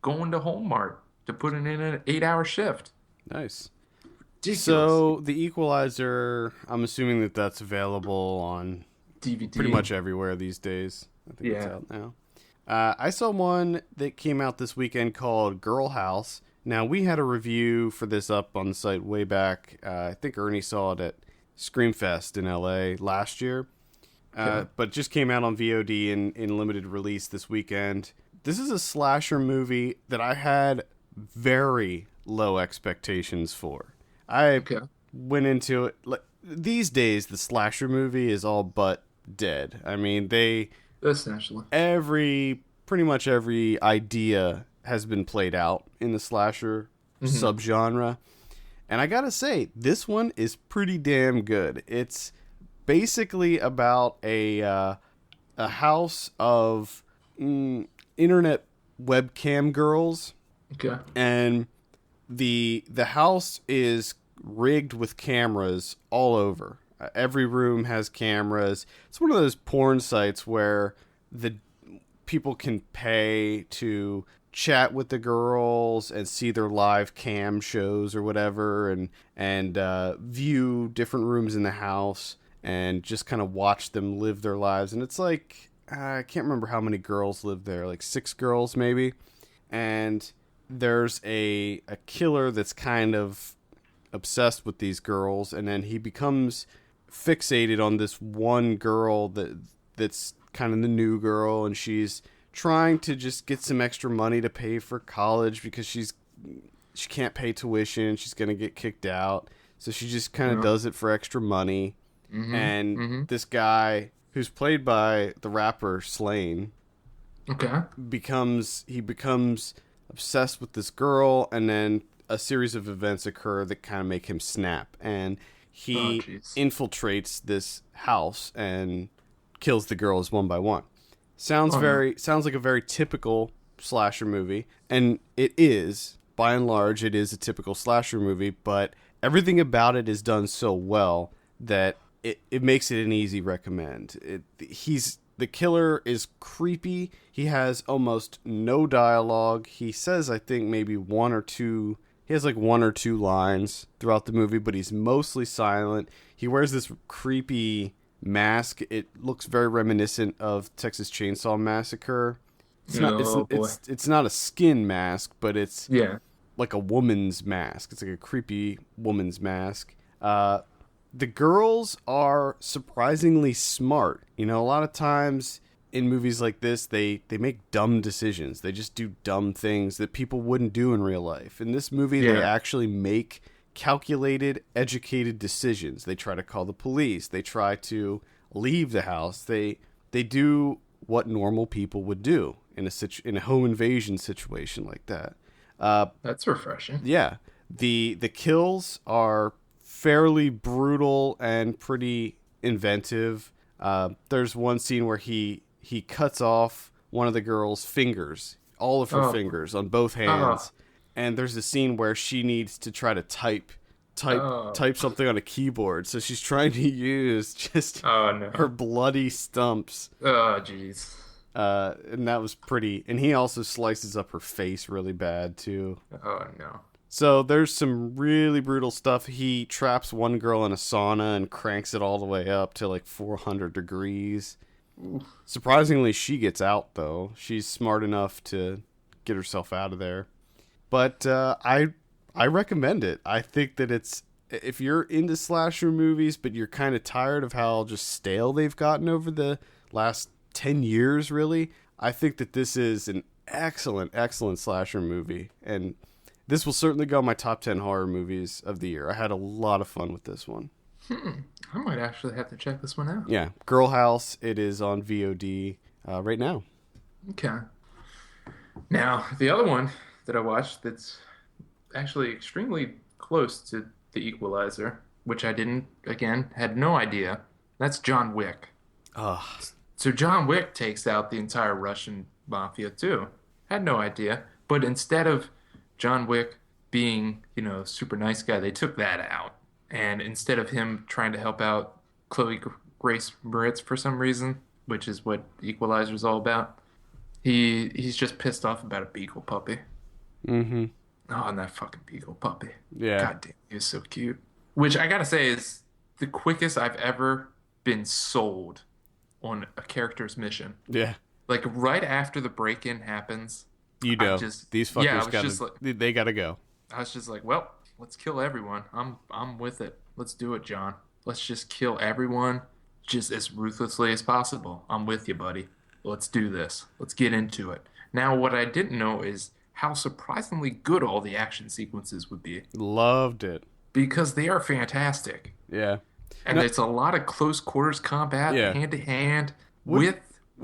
going to Home Mart to put in an 8-hour shift. Nice. Ridiculous. So the Equalizer, I'm assuming that that's available on pretty DVD. much everywhere these days. I think it's Yeah. out now. I saw one that came out this weekend called Girlhouse. Now, we had a review for this up on the site way back. I think Ernie saw it at Screamfest in LA last year. Okay. But just came out on VOD in limited release this weekend. This is a slasher movie that I had very low expectations for. I Okay. went into it like these days the slasher movie is all but dead. I mean, Essentially. pretty much every idea has been played out in the slasher subgenre. And I gotta say, this one is pretty damn good. It's basically about a house of internet webcam girls. Okay. And the house is rigged with cameras all over. Every room has cameras. It's one of those porn sites where the people can pay to chat with the girls and see their live cam shows or whatever, and view different rooms in the house and just kind of watch them live their lives. And it's like, I can't remember how many girls live there, like 6 girls maybe. And there's a killer that's kind of obsessed with these girls, and then he becomes fixated on this one girl that's kind of the new girl, and she's trying to just get some extra money to pay for college because she can't pay tuition. She's going to get kicked out. So she just kind of does it for extra money. And this guy, who's played by the rapper Slain, becomes obsessed with this girl, and then a series of events occur that kind of make him snap. And he infiltrates this house and kills the girls one by one. Sounds like a very typical slasher movie, and it is. By and large, it is a typical slasher movie, but everything about it is done so well that it makes it an easy recommend. The killer is creepy. He has almost no dialogue. He says, I think, maybe one or two. He has like 1 or 2 lines throughout the movie, but he's mostly silent. He wears this creepy mask. It looks very reminiscent of Texas Chainsaw Massacre. It's not a skin mask, but it's like a woman's mask. It's like a creepy woman's mask. The girls are surprisingly smart. You know, a lot of times in movies like this, they make dumb decisions. They just do dumb things that people wouldn't do in real life. In this movie, they actually make calculated, educated decisions. They try to call the police. They try to leave the house. They do what normal people would do in a home invasion situation like that. That's refreshing. Yeah. The kills are fairly brutal and pretty inventive. There's one scene where he cuts off one of the girl's fingers, all of her fingers on both hands. And there's a scene where she needs to try to type something on a keyboard. So she's trying to use just her bloody stumps. Oh, jeez. And that was pretty. And he also slices up her face really bad, too. Oh, no. So there's some really brutal stuff. He traps one girl in a sauna and cranks it all the way up to like 400 degrees. Oof. Surprisingly, she gets out, though. She's smart enough to get herself out of there. But I recommend it. I think that if you're into slasher movies, but you're kind of tired of how just stale they've gotten over the last 10 years, really, I think that this is an excellent, excellent slasher movie. And this will certainly go on my top 10 horror movies of the year. I had a lot of fun with this one. I might actually have to check this one out. Yeah. Girlhouse, it is on VOD right now. Okay. Now, the other one that I watched that's actually extremely close to The Equalizer, which I had no idea. That's John Wick. So John Wick takes out the entire Russian mafia, too. Had no idea. But instead of John Wick being, super nice guy, they took that out. And instead of him trying to help out Chloe Grace Moretz for some reason, which is what Equalizer is all about, he's just pissed off about a beagle puppy. Mm-hmm. Oh, and that fucking beagle puppy. Yeah. God damn, he was so cute. Which I gotta say is the quickest I've ever been sold on a character's mission. Yeah. Like right after the break-in happens, these fuckers they gotta go. I was just like, well, let's kill everyone. I'm with it. Let's do it, John. Let's just kill everyone just as ruthlessly as possible. I'm with you, buddy. Let's do this. Let's get into it. Now, what I didn't know is how surprisingly good all the action sequences would be. Loved it. Because they are fantastic. Yeah. And it's a lot of close quarters combat, hand to hand, with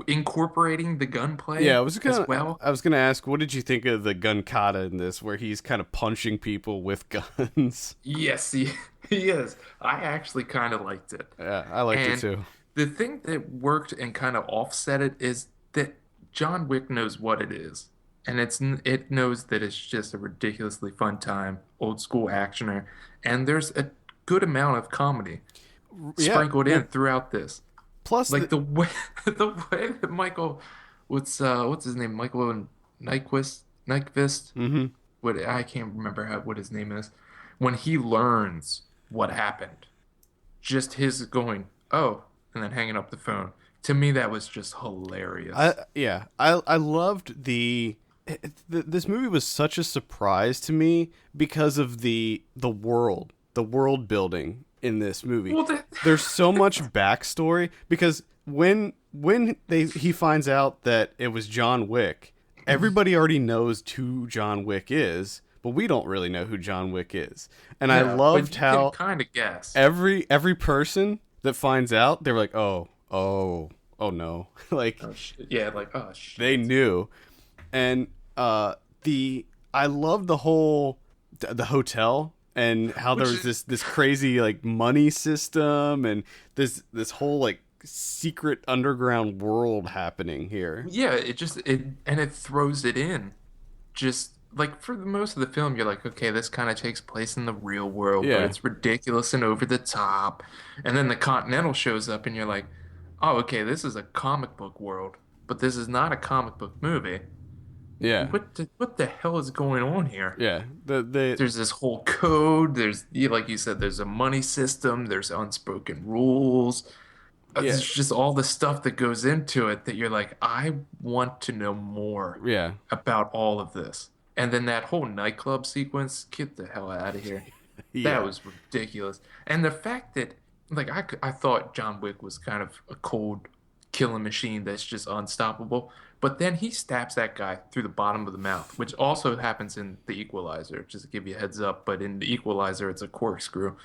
incorporating the gunplay Yeah, as well. I was gonna ask, what did you think of the gun kata in this, where he's kind of punching people with guns? Yes, he is. I actually kind of liked it. Yeah, I liked it And too. the thing that worked and kind of offset it is that John Wick knows what it is. And it knows that it's just a ridiculously fun time, old school actioner, and there's a good amount of comedy Yeah, sprinkled in well, throughout this. plus Like the the way the way that Michael, what's his name? Michael Nyquist. hmm What I can't remember what his name is. When he learns what happened, just his going, oh, and then hanging up the phone. To me, that was just hilarious. I loved this movie was such a surprise to me because of the world building in this movie. Well, There's so much backstory because when he finds out that it was John Wick, everybody already knows who John Wick is, but we don't really know who John Wick is. And I yeah, but loved you how can kind of guess. every person that finds out, they were like, oh no, like Oh shit! Yeah, like oh they shit. knew. And the I love the whole the hotel and how there Which was this crazy like money system and this whole like secret underground world happening here. yeah, it throws it in. Just like for the most of the film, you're like, okay, this kind of takes place in the real world, but Yeah, it's ridiculous and over the top. And then the Continental shows up, and you're like, oh, okay, this is a comic book world, but this is not a comic book movie. yeah, What the hell is going on here? yeah. The There's this whole code. Like you said, there's a money system. There's unspoken rules. yeah, There's just all the stuff that goes into it that you're like, I want to know more yeah, about all of this. And then that whole nightclub sequence, get the hell out of here. That yeah, was ridiculous. And the fact that, like, I thought John Wick was kind of a cold killing machine that's just unstoppable. But then he stabs that guy through the bottom of the mouth, which also happens in The Equalizer, just to give you a heads up. But in The Equalizer, it's a corkscrew.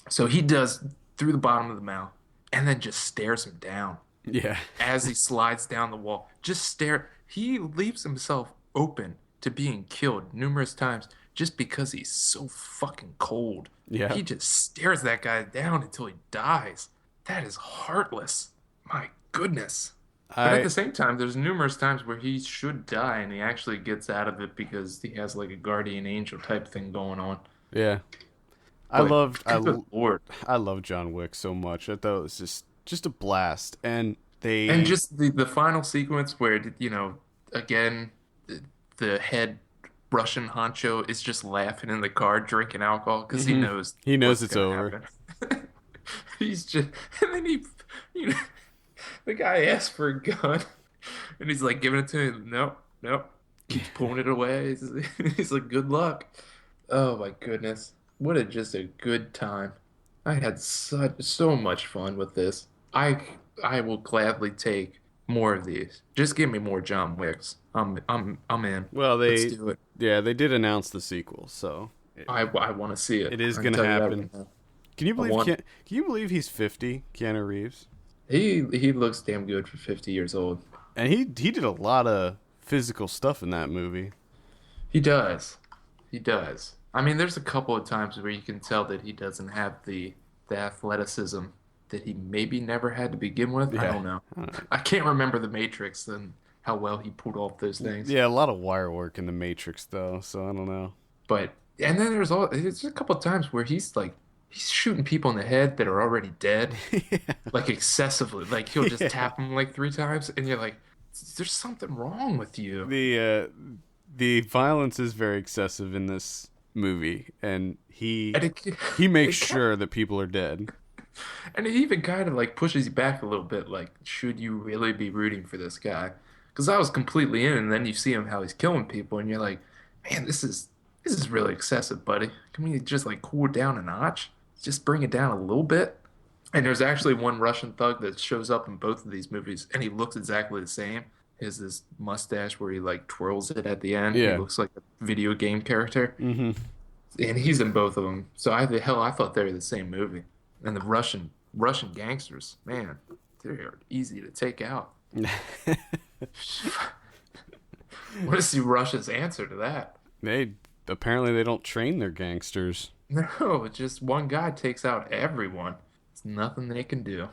So he does through the bottom of the mouth and then just stares him down yeah, as he slides down the wall. Just stare. He leaves himself open to being killed numerous times just because he's so fucking cold. yeah. He just stares that guy down until he dies. That is heartless. My goodness. But at I the same time, there's numerous times where he should die and he actually gets out of it because he has like a guardian angel type thing going on. yeah. I But loved good Lord. I love John Wick so much. I thought it was just a blast. And And they just the final sequence where, again, the head Russian honcho is just laughing in the car, drinking alcohol because he Mhm. knows He knows what's it's gonna over. happen. He's just, and then you know, the guy asks for a gun, and he's like giving it to him. Nope, nope. Keeps pulling it away. He's like, good luck. Oh my goodness. Just a good time. I had so much fun with this. I will gladly take more of these. Just give me more John Wicks. I'm in. Well, Let's do it. they did announce the sequel, so I want to see it. it is I can gonna tell you that happen. right now. I want. Can you believe he's 50, Keanu Reeves? He looks damn good for 50 years old. And he did a lot of physical stuff in that movie. He does. He does. I mean, there's a couple of times where you can tell that he doesn't have the athleticism that he maybe never had to begin with. I Yeah. don't know. Uh, I can't remember the Matrix and how well he pulled off those things. yeah, a lot of wire work in the Matrix though, so I don't know. But and then there's a couple of times where he's shooting people in the head that are already dead, Yeah. like excessively. Like he'll just Yeah. tap them like 3 times, and you're like, "There's something wrong with you." The violence is very excessive in this movie, and And he makes it sure that people are dead. And it even kind of like pushes you back a little bit, like, should you really be rooting for this guy? Because I was completely in, and then you see him how he's killing people, and you're like, man, this is really excessive, buddy. Can we just like cool it down a notch? Just bring it down a little bit. And there's actually one Russian thug that shows up in both of these movies, and he looks exactly the same. He has this mustache where he like twirls it at the end. He Yeah. looks like a video game character, Hmm. and he's in both of them. So I thought they were the same movie. And the Russian gangsters, man, they're easy to take out. What is Russia's answer to that? They apparently they don't train their gangsters. No, just one guy takes out everyone. It's nothing they can do.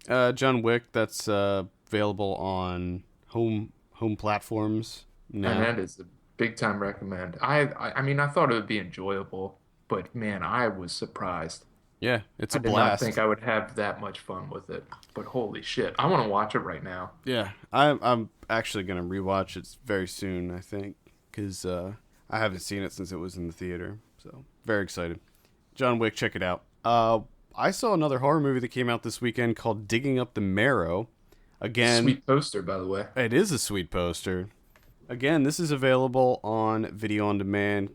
John Wick, that's available on home platforms And now. that is a big time recommend. I mean, I thought it would be enjoyable, but man, I was surprised. Yeah, it's I a did not think blast. I would have that much fun with it. But holy shit, I want to watch it right now. Yeah, I'm actually gonna rewatch it very soon. I think because I haven't seen it since it was in the theater, so very excited. John Wick, check it out. I saw another horror movie that came out this weekend called Digging Up the Marrow. Again, Sweet poster, by the way. it is a sweet poster. Again, this is available on video on demand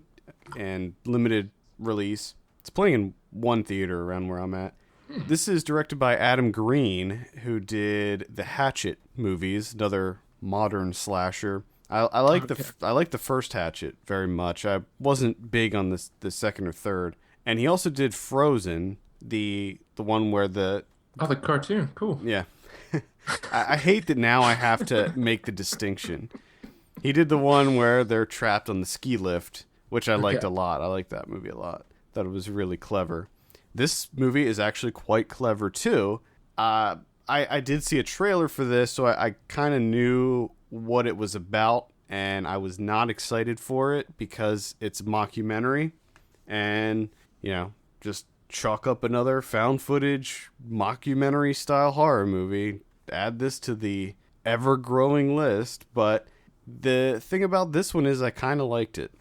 and limited release. It's playing in one theater around where I'm at. This is directed by Adam Green, who did the Hatchet movies, another modern slasher. I like Okay. I like the first Hatchet very much. I wasn't big on the second or third, and he also did Frozen, the one where the Oh, the cartoon. Cool. yeah. I hate that now I have to make the distinction. He did the one where they're trapped on the ski lift, which I liked Okay. a lot. I liked that movie a lot. Thought it was really clever. This movie is actually quite clever too. I did see a trailer for this, so I kind of knew what it was about, and I was not excited for it because it's a mockumentary, and just chalk up another found footage mockumentary style horror movie. Add this to the ever growing list, but the thing about this one is I kind of liked it.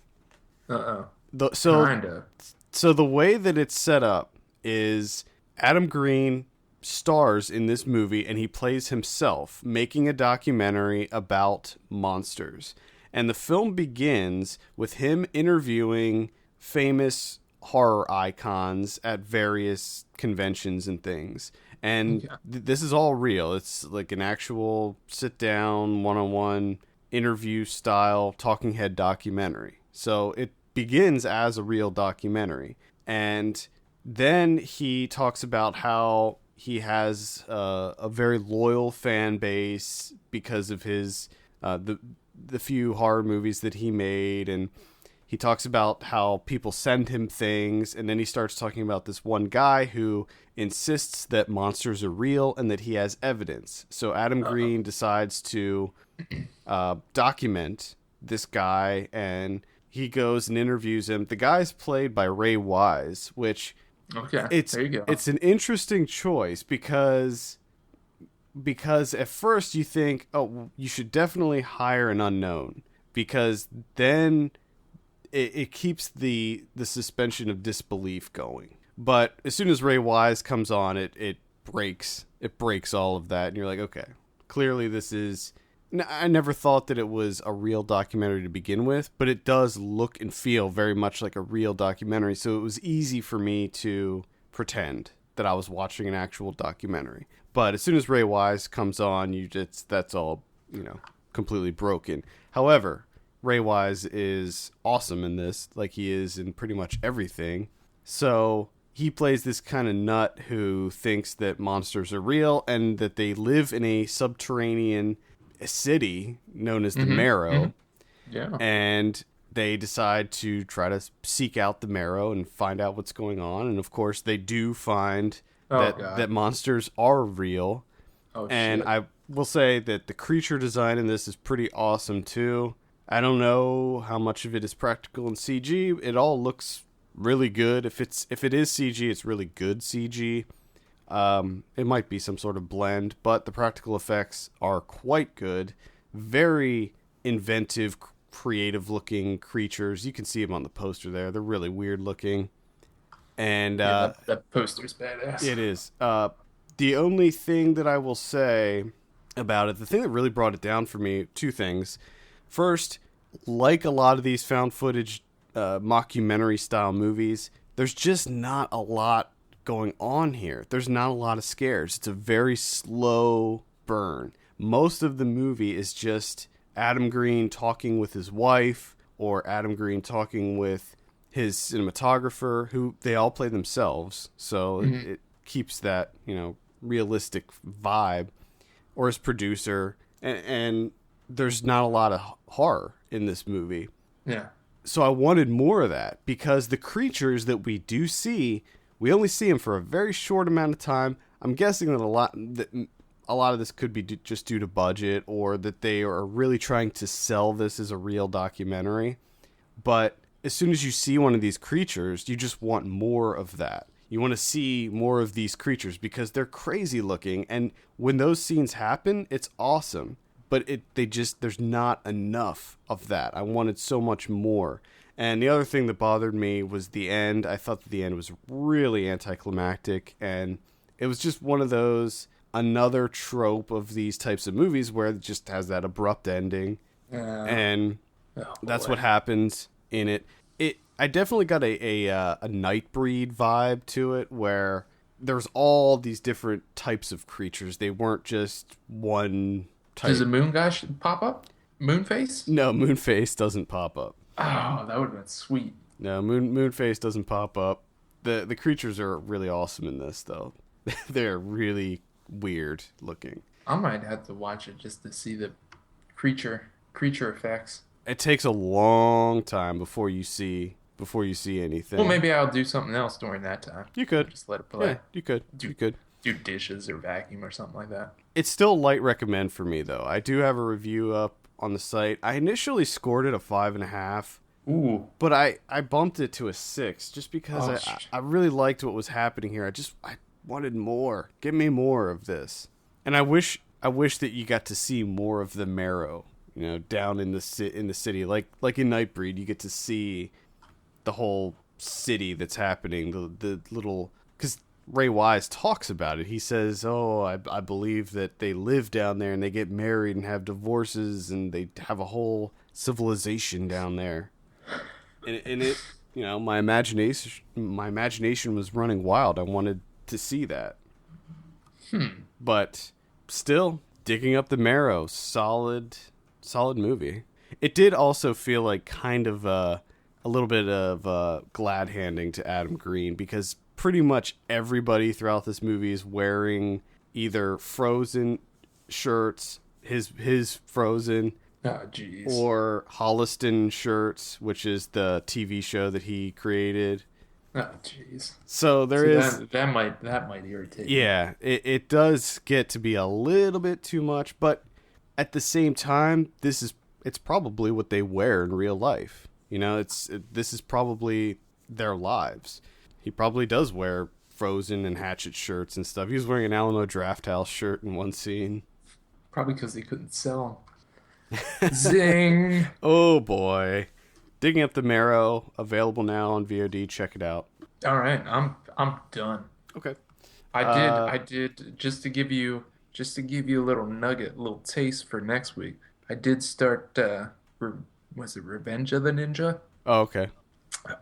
Uh-oh. The, so Kinda. so the way that it's set up is Adam Green stars in this movie and he plays himself making a documentary about monsters. And the film begins with him interviewing famous horror icons at various conventions and things. And Okay. this is all real. It's like an actual sit down, one on one interview style talking head documentary. So it begins as a real documentary. And then he talks about how he has a very loyal fan base because of his the few horror movies that he made, and he talks about how people send him things, and then he starts talking about this one guy who insists that monsters are real and that he has evidence. So Adam Green decides to document this guy, and he goes and interviews him. The guy's played by Ray Wise, which Okay. it's There you go. it's an interesting choice because at first you think, oh, you should definitely hire an unknown because then it keeps the suspension of disbelief going. But as soon as Ray Wise comes on, it breaks all of that, and you're like, okay, clearly this is. I never thought that it was a real documentary to begin with, but it does look and feel very much like a real documentary. So it was easy for me to pretend that I was watching an actual documentary. But as soon as Ray Wise comes on, that's all completely broken. However, Ray Wise is awesome in this, like he is in pretty much everything. So he plays this kind of nut who thinks that monsters are real and that they live in a subterranean city known as the Marrow, Yeah. and they decide to try to seek out the Marrow and find out what's going on. And of course, they do find Oh, God. that monsters are real. Oh, And shit. I will say that the creature design in this is pretty awesome too. I don't know how much of it is practical and CG. It all looks really good. If it is CG, it's really good CG. It might be some sort of blend, but the practical effects are quite good. Very inventive, creative looking creatures. You can see them on the poster there. They're really weird looking. And Yeah, that poster's badass. it is. The only thing that I will say about it, the thing that really brought it down for me, two things. First, like a lot of these found footage mockumentary style movies, there's just not a lot going on here. There's not a lot of scares. It's a very slow burn. Most of the movie is just Adam Green talking with his wife or Adam Green talking with his cinematographer, who they all play themselves. So it keeps that, realistic vibe. or his producer, and there's not a lot of horror in this movie. Yeah. So I wanted more of that, because the creatures that we do see, we only see them for a very short amount of time. I'm guessing that a lot of this could be just due to budget, or that they are really trying to sell this as a real documentary. But as soon as you see one of these creatures, you just want more of that. You want to see more of these creatures because they're crazy looking. And when those scenes happen, it's awesome. But there's not enough of that. I wanted so much more. And the other thing that bothered me was the end. I thought that the end was really anticlimactic. And it was just one of those, another trope of these types of movies where it just has that abrupt ending. And that's what happens in it. I definitely got a Nightbreed vibe to it, where there's all these different types of creatures. They weren't just one type. Does the moon guy pop up? Moonface? No, Moonface doesn't pop up. Oh, that would have been sweet. No, Moonface doesn't pop up. The creatures are really awesome in this, though. They're really weird looking. I might have to watch it just to see the creature effects. It takes a long time before you see anything. Well, maybe I'll do something else during that time. You could just let it play. Yeah, you could. Do dishes or vacuum or something like that. It's still light recommend for me, though. I do have a review up on the site. I initially scored it a 5.5. Ooh. But I bumped it to a 6 just because I really liked what was happening here. I wanted more. Give me more of this. And I wish that you got to see more of the Marrow, down in the city. Like in Nightbreed, you get to see the whole city that's happening. The little, because Ray Wise talks about it. He says, I believe that they live down there and they get married and have divorces and they have a whole civilization down there. And it, my imagination was running wild. I wanted to see that. But still, Digging Up the Marrow, solid movie. It did also feel like kind of a little bit of glad handing to Adam Green, because pretty much everybody throughout this movie is wearing either Frozen shirts, his Frozen, or Holliston shirts, which is the TV show that he created. Oh, jeez. So that might irritate. Yeah, it does get to be a little bit too much, but at the same time, it's probably what they wear in real life. This is probably their lives. He probably does wear Frozen and Hatchet shirts and stuff. He was wearing an Alamo Drafthouse shirt in one scene. Probably because they couldn't sell them. Zing! Oh boy. Digging Up the Marrow, available now on VOD. Check it out. All right, I'm done. Okay. I did just to give you a little nugget, a little taste for next week. I did start was it Revenge of the Ninja? Oh, okay.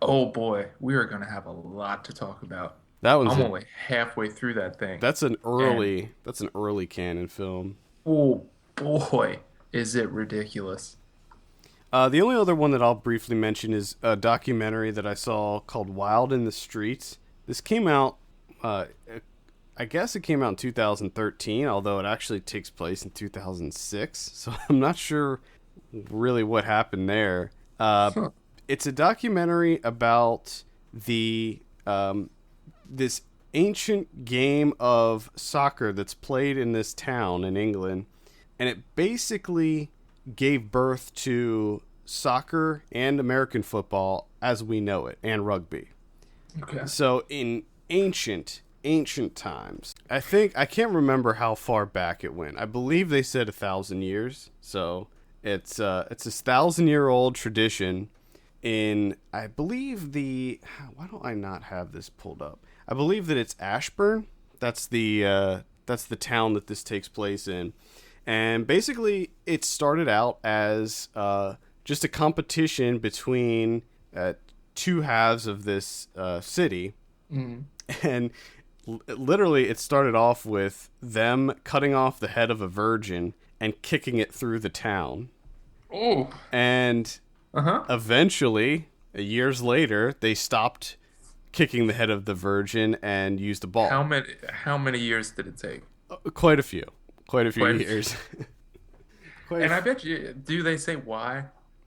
Oh boy, we are gonna have a lot to talk about. I'm only halfway through that thing. That's an early canon film. Oh boy, is it ridiculous. The only other one that I'll briefly mention is a documentary that I saw called Wild in the Streets. This came out, I guess it came out in 2013, although it actually takes place in 2006. So I'm not sure really what happened there. It's a documentary about this ancient game of soccer that's played in this town in England, and it basically gave birth to soccer and American football as we know it, and rugby. Okay. So in ancient times, I can't remember how far back it went. I believe they said 1,000 years. So it's a 1,000-year-old tradition in, I believe why don't I not have this pulled up? I believe that it's Ashburn. That's the town that this takes place in. And basically, it started out as just a competition between two halves of this city. Mm. And literally, it started off with them cutting off the head of a virgin and kicking it through the town. Oh. And eventually, years later, they stopped kicking the head of the virgin and used the ball. How many years did it take? Quite a few. quite a few Quite a years. And I bet you, do they say why?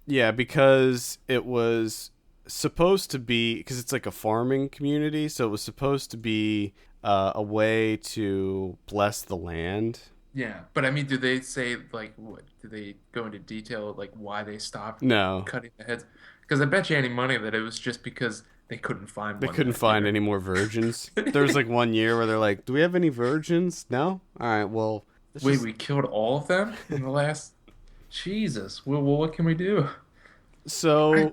Yeah, because it was supposed to be, because it's like a farming community, so it was supposed to be a way to bless the land. Yeah, but I mean, do they say like what? Do they go into detail like why they stopped No, cutting the heads? Because I bet you any money that it was just because they couldn't find they one couldn't that find year. any more virgins. There was like one year where they're like, "Do we have any virgins?" No. All right, well, let's Wait, just we killed all of them in the last. Jesus. Well, what can we do? so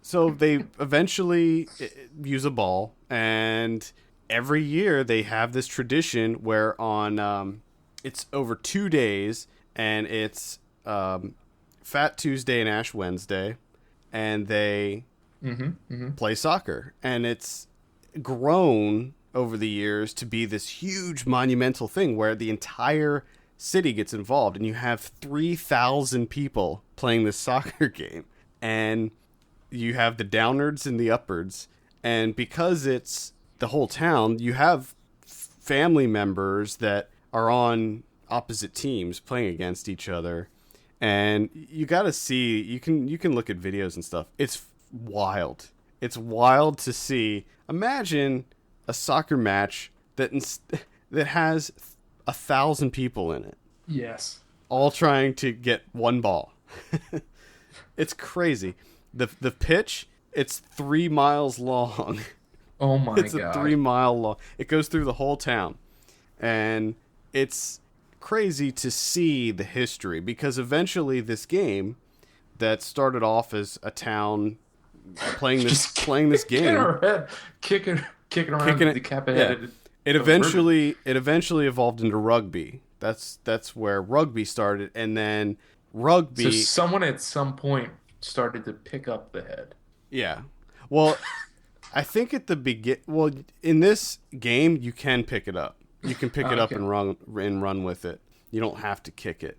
so they eventually use a ball, and every year they have this tradition where on it's over 2 days, and it's Fat Tuesday and Ash Wednesday, and they Mm-hmm. play soccer, and it's grown over the years to be this huge monumental thing where the entire city gets involved, and you have 3,000 people playing this soccer game, and you have the downards and the upwards, and because it's the whole town, you have family members that are on opposite teams playing against each other, and you got to see, you can look at videos and stuff. It's wild. It's wild to see. Imagine a soccer match that has 1,000 people in it, Yes. all trying to get one ball. It's crazy. The pitch, it's 3 miles long. Oh my It's a God. 3 mile long. It goes through the whole town, and it's crazy to see the history, because eventually this game that started off as a town playing this Kicking game, her head, kicking around kicking the it. decapitated. It eventually evolved into rugby. That's where rugby started, and then So rugby. someone at some point started to pick up the head. Yeah. Well, I think at the well, in this game you can pick it up. You can pick it up Okay. and run with it. You don't have to kick it.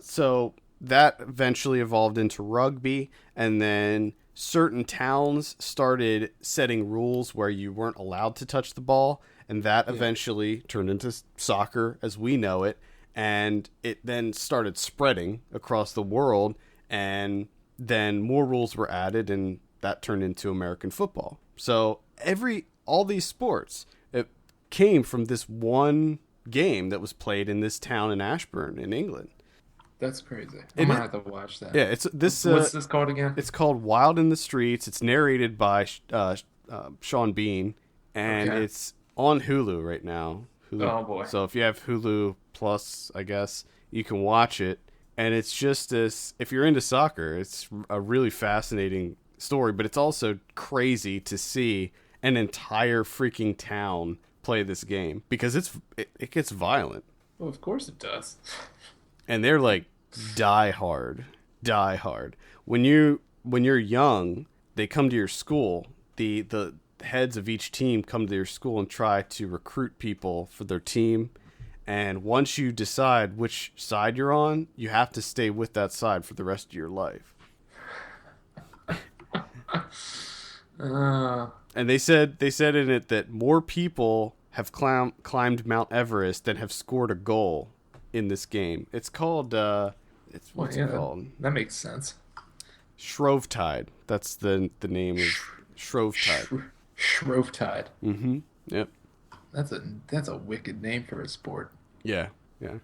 So that eventually evolved into rugby, and then certain towns started setting rules where you weren't allowed to touch the ball, and that eventually turned into soccer as we know it, and it then started spreading across the world, and then more rules were added, and that turned into American football. So all these sports, it came from this one game that was played in this town in Ashburn in England. That's crazy. I'm gonna have to watch that. Yeah, it's this. What's this called again? It's called Wild in the Streets. It's narrated by Sean Bean, and Okay. it's on Hulu right now. Hulu. Oh, boy. So if you have Hulu Plus, I guess you can watch it. And it's just this. If you're into soccer, it's a really fascinating story, but it's also crazy to see an entire freaking town play this game, because it gets violent, Well, of course it does. and they're like die hard. When you're young, they come to your school. The heads of each team come to your school and try to recruit people for their team. And once you decide which side you're on, you have to stay with that side for the rest of your life. And they said in it that more people have climbed Mount Everest than have scored a goal in this game. It's called what's it called? That makes sense. Shrovetide. That's the name of Shrovetide. Shrovetide. Mm-hmm. Yep. That's a wicked name for a sport. Yeah.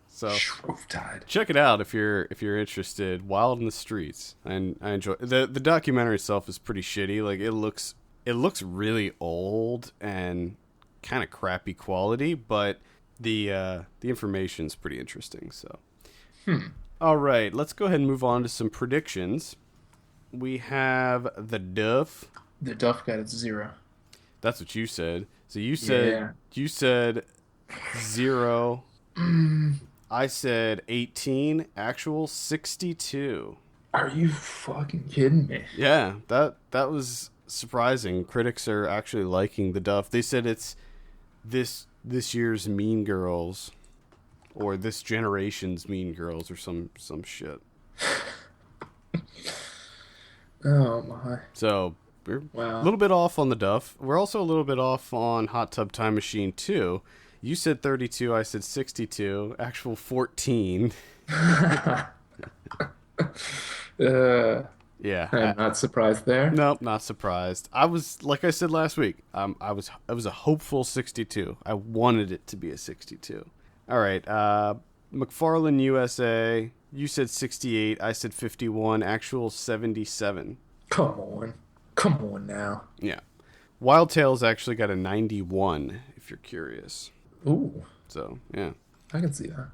So Shrovetide. check it out if you're interested. Wild in the Streets. And I enjoy the documentary itself is pretty shitty. Like it looks really old and kind of crappy quality, but the information's pretty interesting. So, all right, let's go ahead and move on to some predictions. We have the Duff. The Duff got its 0. That's what you said. So you said 0. I said 18. Actual 62. Are you fucking kidding me? Yeah, that was surprising. Critics are actually liking the Duff. They said it's this year's Mean Girls, or this generation's Mean Girls, or some shit. Oh my. So we're Wow. a little bit off on the Duff. We're also a little bit off on Hot Tub Time Machine 2. You said 32, I said 62. Actual 14. uh, Yeah. I'm not surprised there. Nope, not surprised. I was, like I said last week, I was a hopeful 62. I wanted it to be a 62. All right, McFarlane USA. You said 68. I said 51. Actual 77. Come on now. Yeah. Wild Tales actually got a 91, if you're curious. Ooh, So, yeah. I can see that.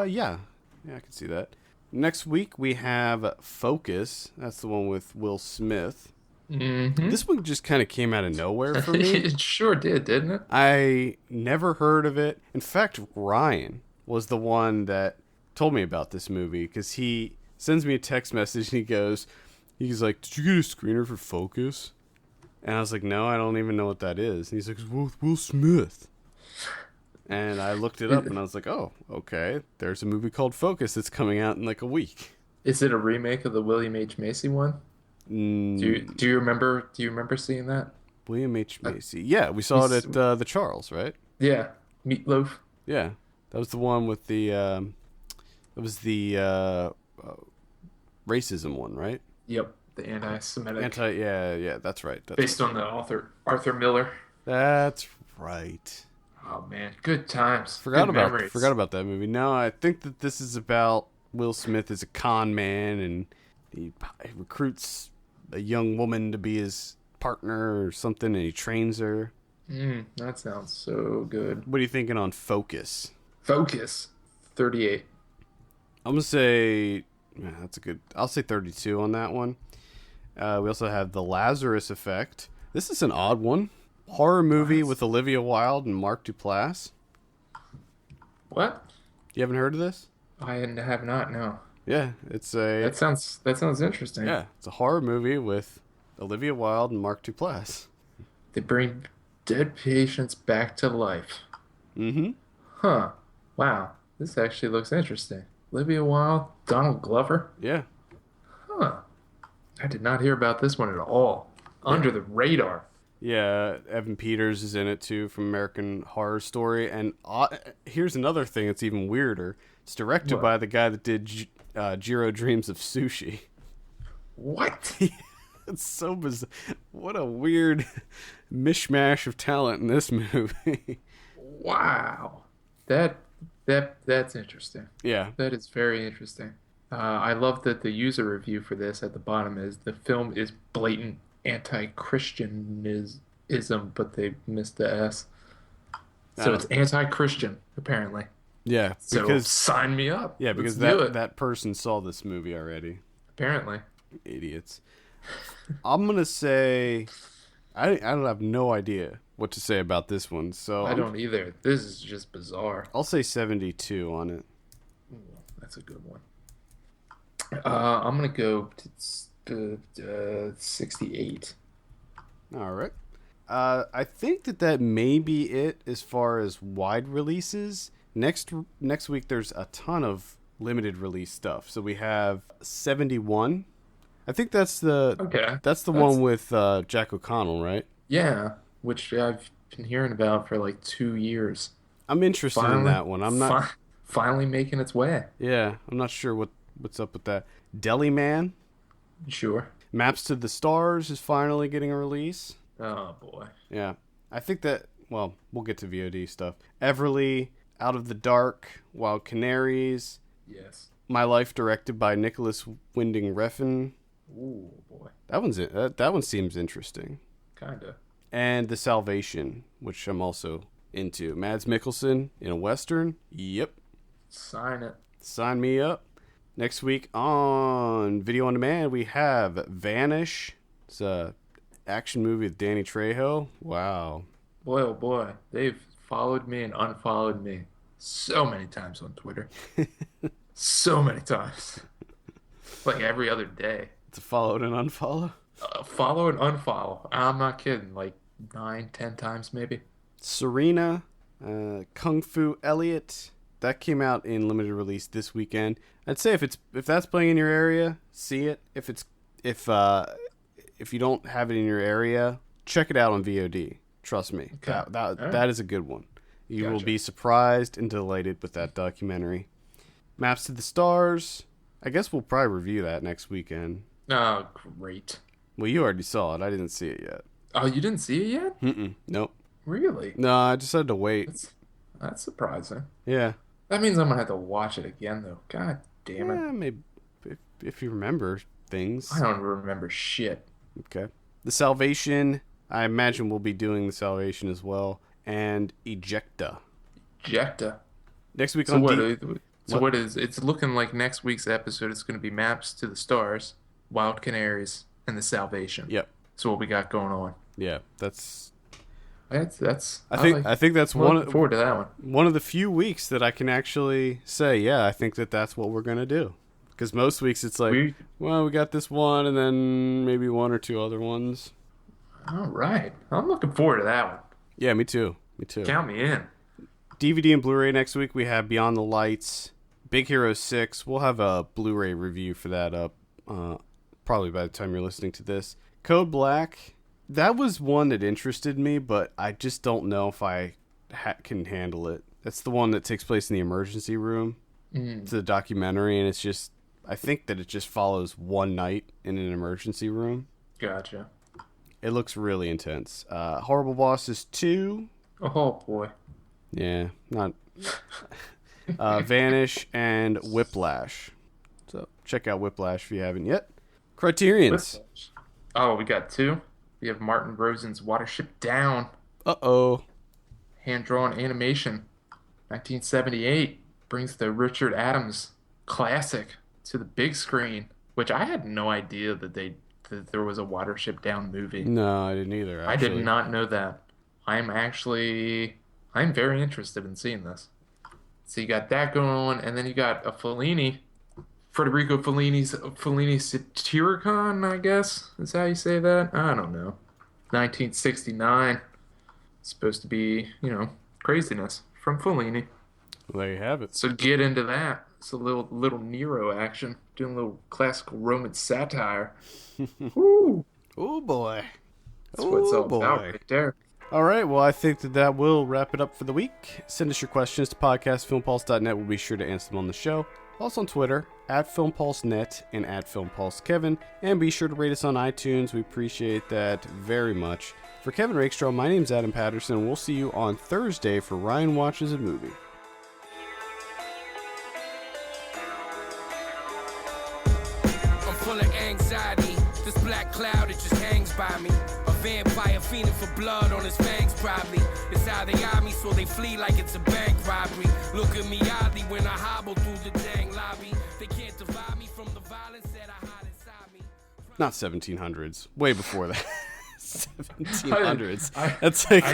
Yeah. Yeah, I can see that. Next week, we have Focus. That's the one with Will Smith. Mm-hmm. This one just kind of came out of nowhere for me. It sure did, didn't it? I never heard of it. In fact, Ryan was the one that told me about this movie because he sends me a text message and he's like, did you get a screener for Focus? And I was like, no, I don't even know what that is. And he's like, it's Will Smith. And I looked it up and I was like, oh, okay. There's a movie called Focus that's coming out in like a week. Is it a remake of the William H. Macy one? Do you remember seeing that? William H. Macy. Yeah, we saw it at the Charles, right? Yeah, Meatloaf. Yeah, that was the one with the racism one, right? Yep, the anti-Semitic. Yeah, that's right. Based on the author Arthur Miller. That's right. Oh man, good times. Forgot about that movie. No, I think that this is about Will Smith as a con man and he recruits a young woman to be his partner or something, and he trains her. That sounds so good. What are you thinking on Focus? Focus, 38. I'm gonna say that's a good. I'll say 32 on that one. We also have The Lazarus Effect. This is an odd one. Horror movie with Olivia Wilde and Mark Duplass. What? You haven't heard of this? I have not. No. Yeah, it's a. That sounds interesting. Yeah, it's a horror movie with Olivia Wilde and Mark Duplass. They bring dead patients back to life. Mm-hmm. Huh. Wow. This actually looks interesting. Olivia Wilde, Donald Glover. Yeah. Huh. I did not hear about this one at all. Under the radar. Yeah, Evan Peters is in it too from American Horror Story. And here's another thing that's even weirder. It's directed by the guy that did Jiro Dreams of Sushi. What? It's so bizarre. What a weird mishmash of talent in this movie. Wow. That's interesting. Yeah. That is very interesting. I love that the user review for this at the bottom is the film is blatant anti-Christianism, but they missed the S. So it's anti-Christian, apparently. Yeah. So because, sign me up. Yeah, because that person saw this movie already. Apparently. Idiots. I'm going to say... I don't have no idea what to say about this one. So I don't either. This is just bizarre. I'll say 72 on it. Ooh, that's a good one. I'm going to go 68. All right. I think that may be it as far as wide releases. Next week, there's a ton of limited release stuff. So we have 71. I think that's the one with Jack O'Connell, right? Yeah, which I've been hearing about for like 2 years. I'm interested in that one. I'm not finally making its way. Yeah, I'm not sure what's up with that. Deli Man. Sure. Maps to the Stars is finally getting a release. Oh boy. Yeah, I think that. Well, we'll get to VOD stuff. Everly, Out of the Dark, Wild Canaries. Yes. My Life, directed by Nicholas Winding Refn. Ooh, boy. That one seems interesting. Kinda. And The Salvation, which I'm also into. Mads Mikkelsen in a Western. Yep. Sign it. Sign me up. Next week on Video On Demand, we have Vanish. It's a action movie with Danny Trejo. Wow. Boy, oh boy. They've followed me and unfollowed me so many times on Twitter. So many times. Like every other day. To follow and unfollow? Follow and unfollow. I'm not kidding. Like 9, 10 times maybe. Serena, Kung Fu Elliot. That came out in limited release this weekend. I'd say if that's playing in your area, see it. If you don't have it in your area, check it out on VOD. Trust me. Okay. That is a good one. You will be surprised and delighted with that documentary. Maps to the Stars. I guess we'll probably review that next weekend. Oh, great. Well, you already saw it. I didn't see it yet. Oh, you didn't see it yet? Nope. Really? No, I just had to wait. That's surprising. Yeah. That means I'm gonna have to watch it again, though. God damn it. Yeah, maybe if you remember things. I don't remember shit. Okay. The Salvation. I imagine we'll be doing The Salvation as well. And Ejecta. Next week on what is it's looking like next week's episode is going to be Maps to the Stars, Wild Canaries, and The Salvation. Yep. So what we got going on. Yeah, that's I think that's forward to that one. One of the few weeks that I can actually say, yeah, I think that's what we're going to do. Because most weeks it's like, we got this one and then maybe one or two other ones. All right. I'm looking forward to that one. Yeah, me too. Count me in. DVD and Blu-ray next week. We have Beyond the Lights, Big Hero 6. We'll have a Blu-ray review for that up probably by the time you're listening to this. Code Black. That was one that interested me, but I just don't know if I can handle it. That's the one that takes place in the emergency room. It's a documentary, and it's just... I think that it just follows one night in an emergency room. Gotcha. It looks really intense. Horrible Bosses 2. Oh, boy. Yeah, not... Vanish and Whiplash. So check out Whiplash if you haven't yet. Criterion's. Oh, we got two. We have Martin Rosen's Watership Down. Uh-oh. Hand-drawn animation. 1978. Brings the Richard Adams classic to the big screen, which I had no idea that there was a Watership Down movie. No, I didn't either, actually. I did not know that. I'm very interested in seeing this. So you got that going on, and then you got a Federico Fellini's Satyricon, I guess, is how you say that? I don't know. 1969. It's supposed to be, craziness from Fellini. Well, there you have it. So get into that. It's a little Nero action, doing a little classical Roman satire. Woo! Oh boy. That's what it's all about right there. All right, well, I think that will wrap it up for the week. Send us your questions to podcastfilmpulse.net. We'll be sure to answer them on the show. Also on Twitter, @FilmPulseNet and @FilmPulseKevin. And be sure to rate us on iTunes. We appreciate that very much. For Kevin Rakestraw, my name's Adam Patterson. We'll see you on Thursday for Ryan Watches a Movie. Full of anxiety, this black cloud, it just hangs by me. A vampire fiending for blood on his fangs, probably. It's how they eye me, so they flee like it's a bank robbery. Look at me oddly when I hobble through the dang lobby. They can't divide me from the violence that I hide inside me. Not 1700s, way before that. 1700s. That's like...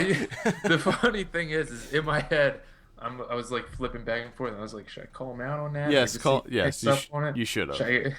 the funny thing is in my head, I was like flipping back and forth, and I was like, should I call him out on that? Yes, you should have.